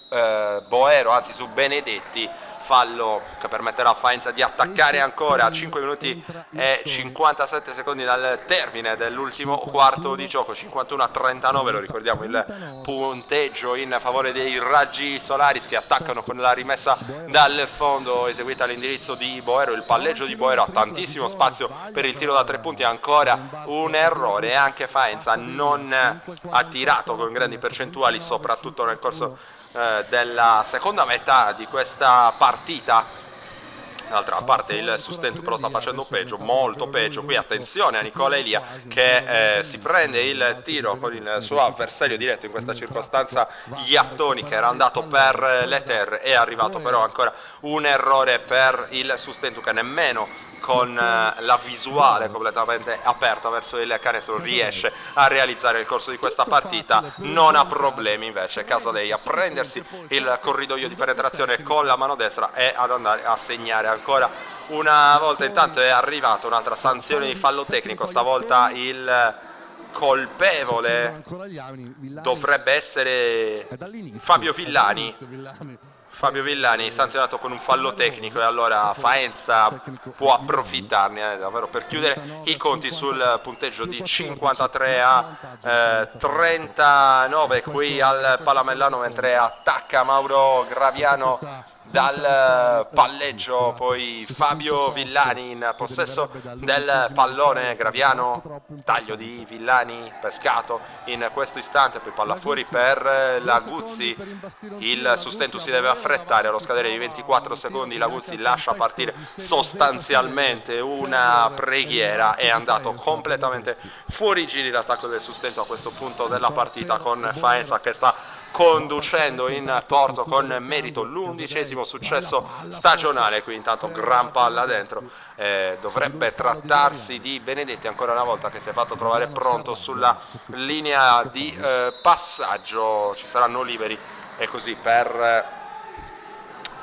Boero, anzi su Benedetti. fallo che permetterà a Faenza di attaccare ancora a 5 minuti e 57 secondi dal termine dell'ultimo quarto di gioco. 51-39, lo ricordiamo il punteggio in favore dei Raggi Solaris, che attaccano con la rimessa dal fondo eseguita all'indirizzo di Boero. Il palleggio di Boero ha tantissimo spazio per il tiro da 3 punti, ancora un errore, e anche Faenza non ha tirato con grandi percentuali, soprattutto nel corso della seconda metà di questa partita. D'altra parte il Sustentu però sta facendo peggio, molto peggio. Qui attenzione a Nicola Elia, che si prende il tiro con il suo avversario diretto, in questa circostanza Iattoni, che era andato per le terre. È arrivato però ancora un errore per il Sustentu, che nemmeno con la visuale completamente aperta verso il canestro riesce a realizzare il corso di questa partita. Non ha problemi invece Casadei a prendersi il corridoio di penetrazione con la mano destra e ad andare a segnare ancora una volta. Intanto è arrivata un'altra sanzione di fallo tecnico, stavolta il colpevole dovrebbe essere Fabio Villani. Fabio Villani sanzionato con un fallo tecnico, e allora Faenza può approfittarne davvero per chiudere i conti sul punteggio di 53-39 qui al Palamellano, mentre attacca Mauro Graviano dal palleggio. Poi Fabio Villani in possesso del pallone. Graviano, taglio di Villani, pescato in questo istante, poi palla fuori per Laguzzi. Il Sustentu si deve affrettare, allo scadere di 24 secondi Laguzzi lascia partire sostanzialmente una preghiera. È andato completamente fuori giri l'attacco del Sustentu a questo punto della partita, con Faenza che sta conducendo in porto con merito l'11° successo stagionale. Qui intanto gran palla dentro, dovrebbe trattarsi di Benedetti ancora una volta, che si è fatto trovare pronto sulla linea di passaggio. Ci saranno liberi, e così per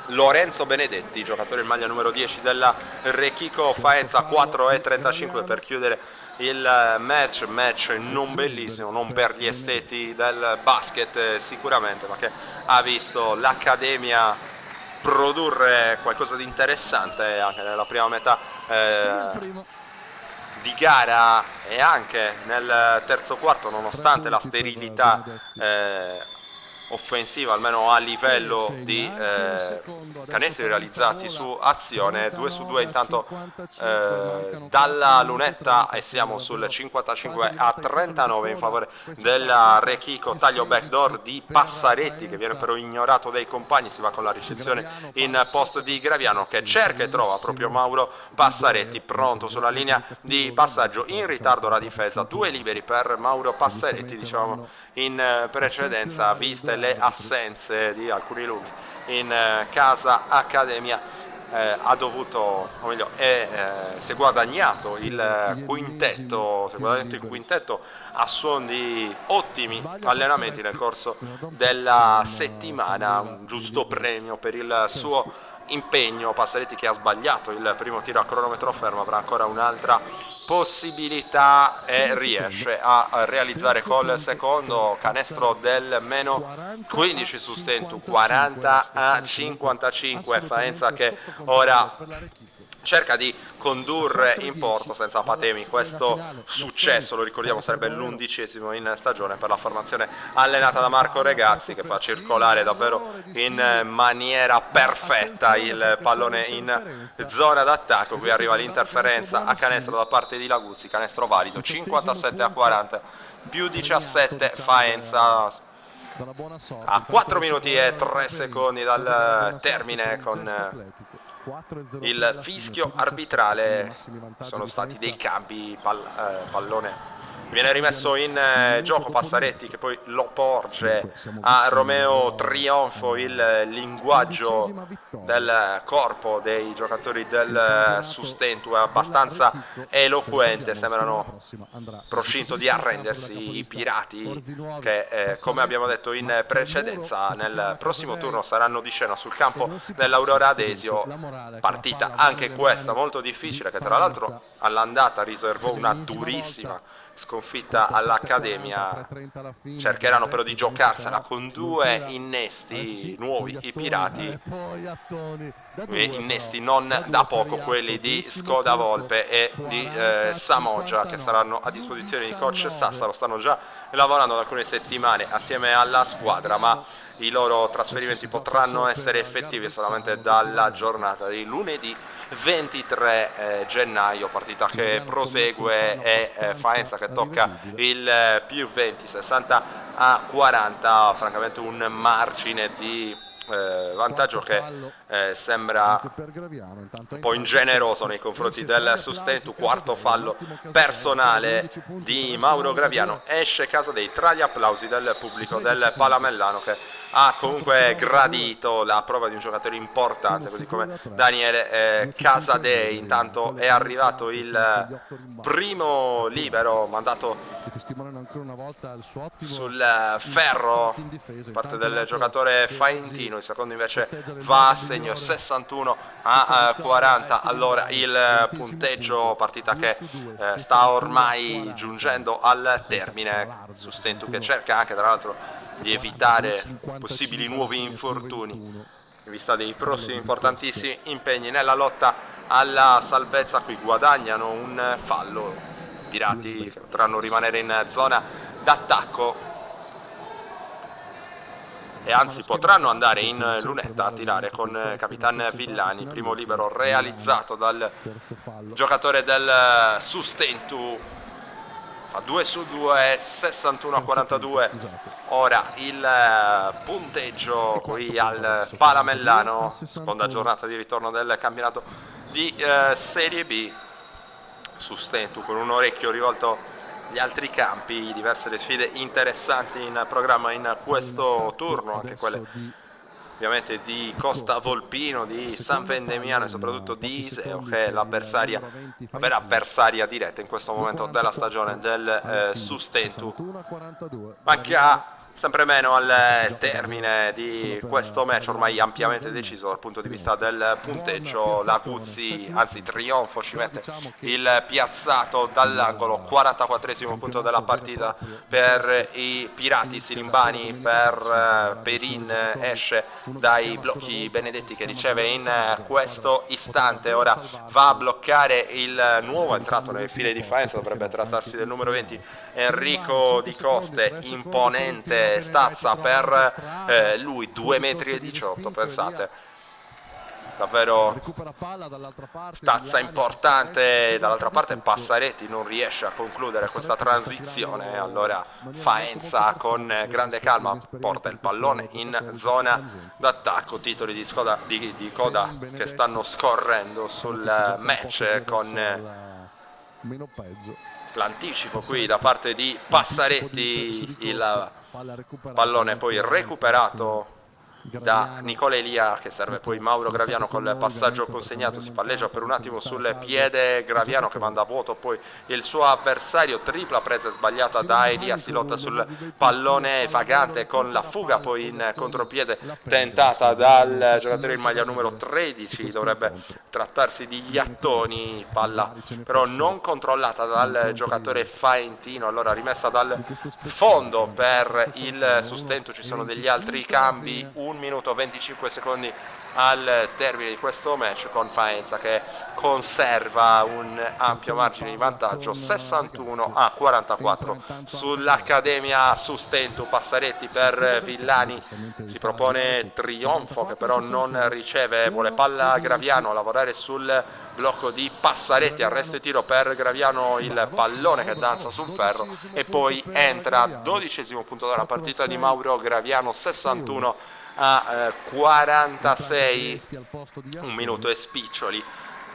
Lorenzo Benedetti, giocatore in maglia numero 10 della Rechico Faenza. 4:35 per chiudere il match non bellissimo, non per gli esteti del basket sicuramente, ma che ha visto l'Accademia produrre qualcosa di interessante anche nella prima metà di gara, e anche nel terzo quarto, nonostante la sterilità offensiva, almeno a livello di canestri realizzati su azione. 2 su 2 intanto dalla lunetta, e siamo sul 55-39 in favore della Rechico. Taglio backdoor di Passaretti, che viene però ignorato dai compagni. Si va con la ricezione in post di Graviano, che cerca e trova proprio Mauro Passaretti, pronto sulla linea di passaggio. In ritardo la difesa, 2 liberi per Mauro Passaretti, diciamo in precedenza, viste le assenze di alcuni lunghi in casa Accademia. Ha dovuto, o meglio, si è guadagnato il quintetto, a suon di ottimi allenamenti nel corso della settimana. Un giusto premio per il suo impegno. Passaretti, che ha sbagliato il primo tiro a cronometro fermo, avrà ancora un'altra possibilità e riesce a realizzare col secondo. Canestro del meno 15 Sustentu, 40-55. Faenza che ora cerca di condurre in porto senza patemi questo successo. Lo ricordiamo, sarebbe l'11° in stagione per la formazione allenata da Marco Regazzi, che fa circolare davvero in maniera perfetta il pallone in zona d'attacco. Qui arriva l'interferenza a canestro da parte di Laguzzi, canestro valido, 57-40, più 17 Faenza a 4 minuti e 3 secondi dal termine. Con il fischio arbitrale sono stati dei cambi. Pallone viene rimesso in gioco. Passaretti, che poi lo porge a Romeo Trionfo. Il linguaggio del corpo dei giocatori del Sustentu è abbastanza eloquente, sembrano proscinto di arrendersi i pirati, che come abbiamo detto in precedenza nel prossimo turno saranno di scena sul campo dell'Aurora Adesio. Partita anche questa molto difficile, che tra l'altro all'andata riservò una durissima sconfitta sconfitta all'Accademia, cercheranno però di giocarsela con due innesti nuovi, i Pirati, innesti non da poco, quelli di Skoda Volpe e di Samoggia, che saranno a disposizione di coach Sassaro. Stanno già lavorando da alcune settimane assieme alla squadra, ma i loro trasferimenti potranno essere effettivi solamente dalla giornata di lunedì 23 gennaio, partita che prosegue, e Faenza che tocca il più 20, 60-40, francamente un margine di vantaggio che sembra un po' ingeneroso nei confronti del Sustentu. Quarto fallo personale di Mauro Graviano, esce Casadei tra gli applausi del pubblico del Palamellano, che ha comunque gradito la prova di un giocatore importante così come Daniele Casadei. Intanto è arrivato il primo libero mandato sul ferro da parte del giocatore Faentino, il secondo invece va a segno, 61-40 allora il punteggio, partita che sta ormai giungendo al termine. Sustentu che cerca anche tra l'altro di evitare possibili nuovi infortuni in vista dei prossimi importantissimi impegni nella lotta alla salvezza. Qui guadagnano un fallo i Pirati, che potranno rimanere in zona d'attacco e anzi potranno andare in lunetta a tirare con Capitan Villani. Primo libero realizzato dal giocatore del Sustentu, fa 2 su 2, 61-42 ora il punteggio qui al Palamellano, seconda giornata di ritorno del campionato di Serie B. Sustentu con un orecchio rivolto agli altri campi, diverse le sfide interessanti in programma in questo turno, anche quelle ovviamente di Costa Volpino, di San Vendemiano e soprattutto di Iseo, che è l'avversaria, la vera avversaria diretta in questo momento della stagione del Sustentu. Manca sempre meno al termine di questo match ormai ampiamente deciso dal punto di vista del punteggio. La Guzzi, anzi trionfo, ci mette il piazzato dall'angolo, 44esimo punto della partita per i Pirati. Silimbani per Perin esce dai blocchi Benedetti, che riceve in questo istante, ora va a bloccare il nuovo entrato nelle file di Faenza, dovrebbe trattarsi del numero 20 Enrico Di Coste, imponente stazza per lui, 2,18 m, pensate, davvero stazza importante. Dall'altra parte Passaretti non riesce a concludere questa transizione, allora Faenza con grande calma porta il pallone in zona d'attacco. Titoli di coda che stanno scorrendo sul match, con l'anticipo qui da parte di Passaretti, il pallone poi recuperato da Nicola Elia, che serve poi Mauro Graviano col passaggio consegnato. Si palleggia per un attimo sul piede Graviano, che manda a vuoto poi il suo avversario, tripla presa sbagliata da Elia, si lotta sul pallone vagante con la fuga poi in contropiede tentata dal giocatore in maglia numero 13, dovrebbe trattarsi di Iattoni, palla però non controllata dal giocatore Faentino, allora rimessa dal fondo per il Sustentu. Ci sono degli altri cambi, 1 minuto 25 secondi al termine di questo match, con Faenza che conserva un ampio margine di vantaggio, 61-44 sull'Accademia Sustentu. Passaretti per Villani, si propone trionfo che però non riceve, vuole palla Graviano a lavorare sul blocco di Passaretti, arresto e tiro per Graviano, il pallone che danza sul ferro e poi entra, 12esimo punto della partita di Mauro Graviano, 61-46, 1 minuto e spiccioli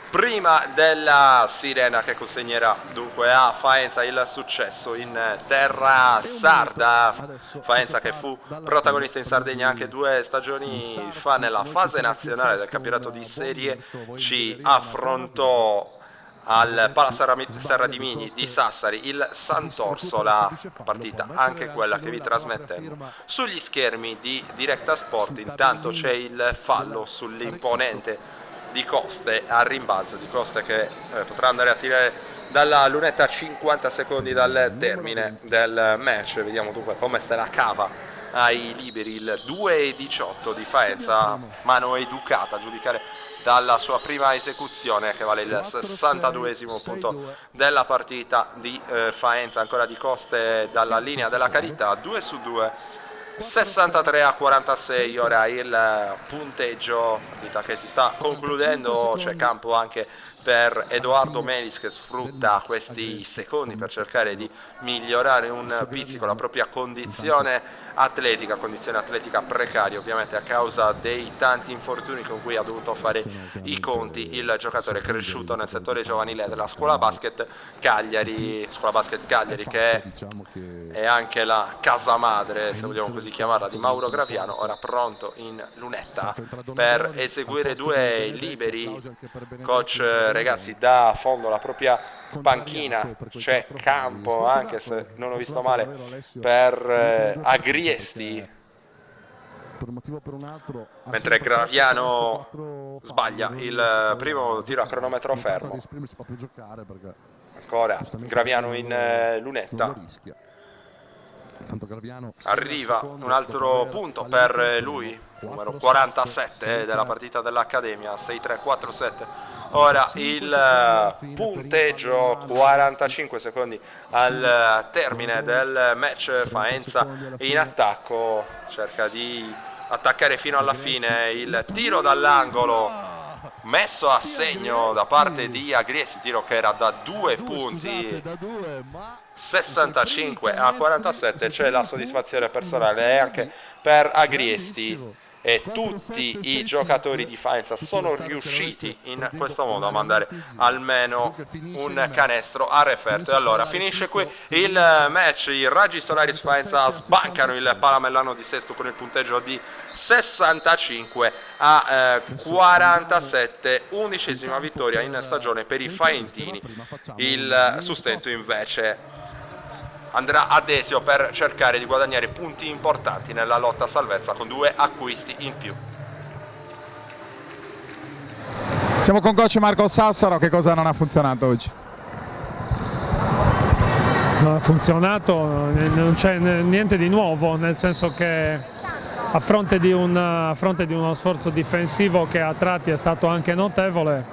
prima della sirena che consegnerà dunque a Faenza il successo in terra sarda. Faenza che fu protagonista in Sardegna anche 2 stagioni fa nella fase nazionale del campionato di Serie C, affrontò al Pala Serra di Mini di Sassari il Sant'Orso, la partita anche quella che vi trasmettemmo sugli schermi di Directa Sport. Intanto c'è il fallo sull'imponente Di Coste al rimbalzo, Di Coste che potrà andare a tirare dalla lunetta a 50 secondi dal termine del match. Vediamo dunque come se la cava ai liberi il 2-18 di Faenza, mano educata a giudicare dalla sua prima esecuzione, che vale il 62esimo punto della partita di Faenza. Ancora Di Coste dalla linea della carità, 2 su 2, 63-46 ora il punteggio, partita che si sta concludendo. C'è campo anche per Edoardo Melis, che sfrutta questi secondi per cercare di migliorare un pizzico la propria condizione atletica precaria, ovviamente a causa dei tanti infortuni con cui ha dovuto fare i conti il giocatore cresciuto nel settore giovanile della Scuola Basket Cagliari, che è anche la casa madre, se vogliamo così chiamarla, di Mauro Graviano, ora pronto in lunetta per eseguire 2 liberi. Coach ragazzi da fondo la propria panchina, c'è campo, anche se non ho visto male, per Agriesti, mentre Graviano sbaglia il primo tiro a cronometro fermo. Ancora Graviano in lunetta, arriva un altro punto per lui, numero 47 della partita dell'Accademia, 6-3-4-7. Ora il punteggio, 45 secondi al termine del match. Faenza in attacco, cerca di attaccare fino alla fine. Il tiro dall'angolo messo a segno da parte di Agriesti, tiro che era da 2 punti, 65-47. C'è la soddisfazione personale anche per Agriesti, e tutti i giocatori di Faenza sono riusciti in questo modo a mandare almeno un canestro a referto. E allora finisce qui il match. I Raggi Solaris Faenza sbancano il Palamellano di Sesto con il punteggio di 65-47, 11ª vittoria in stagione per i faentini. Il sustento invece andrà a Desio per cercare di guadagnare punti importanti nella lotta a salvezza con 2 acquisti in più. Siamo con coach Marco Sassaro. Che cosa non ha funzionato oggi? Non ha funzionato, non c'è niente di nuovo, nel senso che a fronte di uno sforzo difensivo che a tratti è stato anche notevole,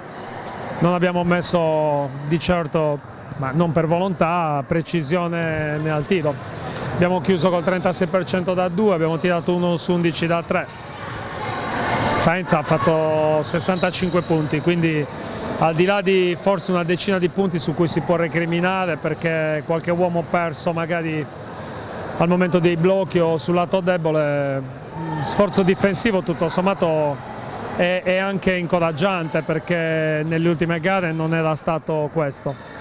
non abbiamo messo di certo, ma non per volontà, precisione nel tiro. Abbiamo chiuso col 36% da 2, abbiamo tirato 1 su 11 da 3. Faenza ha fatto 65 punti, quindi al di là di forse una decina di punti su cui si può recriminare perché qualche uomo perso magari al momento dei blocchi o sul lato debole, sforzo difensivo tutto sommato è anche incoraggiante, perché nelle ultime gare non era stato questo.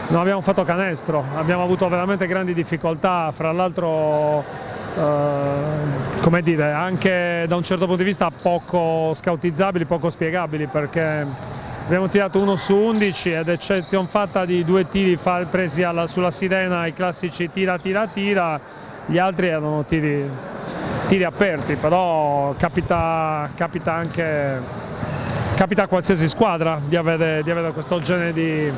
Non abbiamo fatto canestro, abbiamo avuto veramente grandi difficoltà, fra l'altro come dire, anche da un certo punto di vista poco scautizzabili, poco spiegabili, perché abbiamo tirato 1 su 11 ed eccezione fatta di 2 tiri presi sulla sirena, i classici tira, gli altri erano tiri aperti, però capita a qualsiasi squadra di avere questo genere di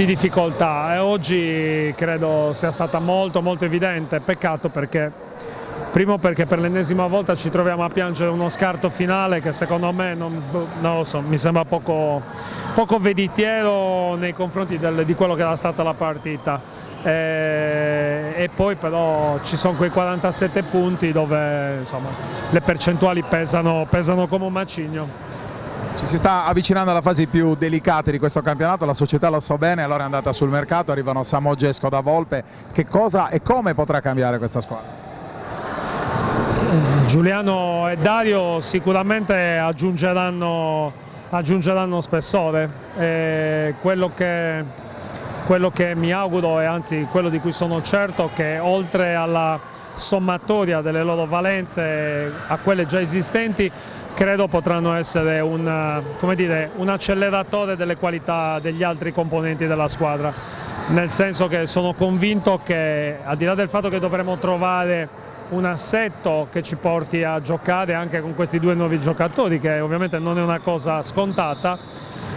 difficoltà, e oggi credo sia stata molto evidente. Peccato perché per l'ennesima volta ci troviamo a piangere uno scarto finale che secondo me non lo so, mi sembra poco veritiero nei confronti di quello che era stata la partita, e poi però ci sono quei 47 punti dove insomma le percentuali pesano come un macigno. Ci si sta avvicinando alla fase più delicata di questo campionato, la società lo so bene, allora è andata sul mercato, arrivano Samoggia e Skoda Volpe. Che cosa e come potrà cambiare questa squadra? Giuliano e Dario sicuramente aggiungeranno spessore, e quello che mi auguro, e anzi quello di cui sono certo, che oltre alla sommatoria delle loro valenze a quelle già esistenti, credo potranno essere un acceleratore delle qualità degli altri componenti della squadra, nel senso che sono convinto che, al di là del fatto che dovremo trovare un assetto che ci porti a giocare anche con questi due nuovi giocatori, che ovviamente non è una cosa scontata.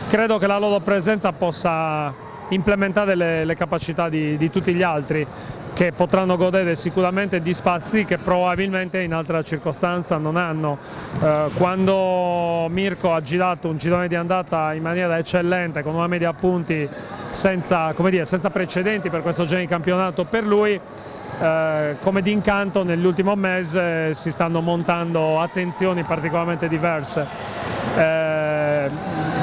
Credo che la loro presenza possa implementare le capacità di tutti gli altri, che potranno godere sicuramente di spazi che probabilmente in altra circostanza non hanno. Quando Mirko ha girato un girone di andata in maniera eccellente, con una media punti senza precedenti per questo genere di campionato per lui, come d'incanto nell'ultimo mese si stanno montando attenzioni particolarmente diverse.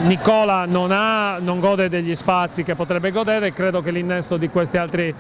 Nicola non gode degli spazi che potrebbe godere, e credo che l'innesto di questi altri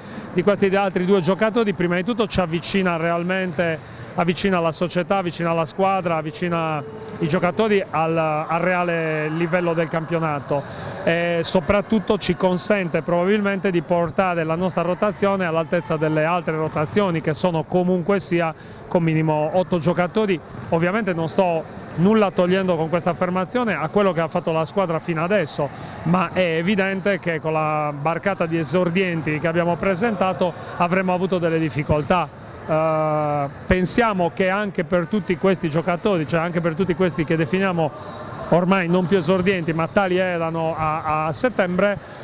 due giocatori prima di tutto ci avvicina realmente, avvicina la società, avvicina la squadra, avvicina i giocatori al reale livello del campionato, e soprattutto ci consente probabilmente di portare la nostra rotazione all'altezza delle altre rotazioni, che sono comunque sia con minimo 8 giocatori. Ovviamente non sto nulla togliendo con questa affermazione a quello che ha fatto la squadra fino adesso, ma è evidente che con la barcata di esordienti che abbiamo presentato avremmo avuto delle difficoltà. Pensiamo che anche per tutti questi giocatori, cioè anche per tutti questi che definiamo ormai non più esordienti ma tali erano a settembre,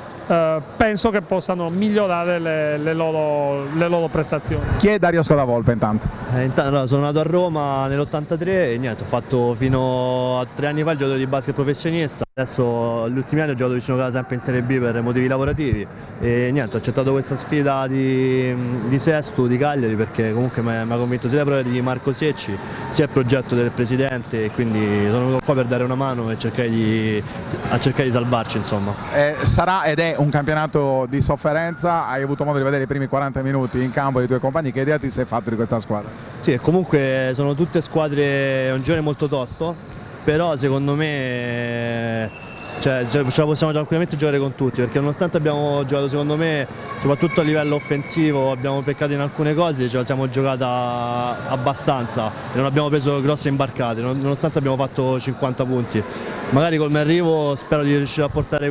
penso che possano migliorare le loro prestazioni. Chi è Dario Scodavolpe intanto? Allora, sono nato a Roma nell'83 e niente, ho fatto fino a 3 anni fa il giocatore di basket professionista. Adesso, gli ultimi anni ho giocato vicino casa sempre in Serie B per motivi lavorativi e niente, ho accettato questa sfida di Sestu, di Cagliari, perché comunque mi ha convinto sia le prove di Marco Secci sia il progetto del presidente, e quindi sono venuto qua per dare una mano e cercare di salvarci, insomma. Sarà ed è un campionato di sofferenza, hai avuto modo di vedere i primi 40 minuti in campo dei tuoi compagni, che idea ti sei fatto di questa squadra? Sì, comunque sono tutte squadre, è un girone molto tosto, però secondo me ce la possiamo tranquillamente giocare con tutti, perché nonostante abbiamo giocato, secondo me, soprattutto a livello offensivo, abbiamo peccato in alcune cose, ce la siamo giocata abbastanza e non abbiamo preso grosse imbarcate, nonostante abbiamo fatto 50 punti. Magari col mio arrivo spero di riuscire a portare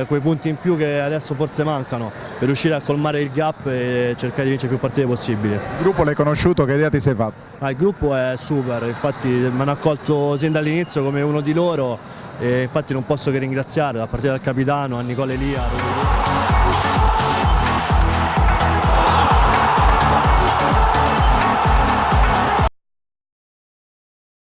quei punti in più che adesso forse mancano, per riuscire a colmare il gap e cercare di vincere più partite possibili. Il gruppo l'hai conosciuto, che idea ti sei fatto? Il gruppo è super, infatti mi hanno accolto sin dall'inizio come uno di loro, e infatti non posso che ringraziare, a partire dal capitano, a Nicola Elia.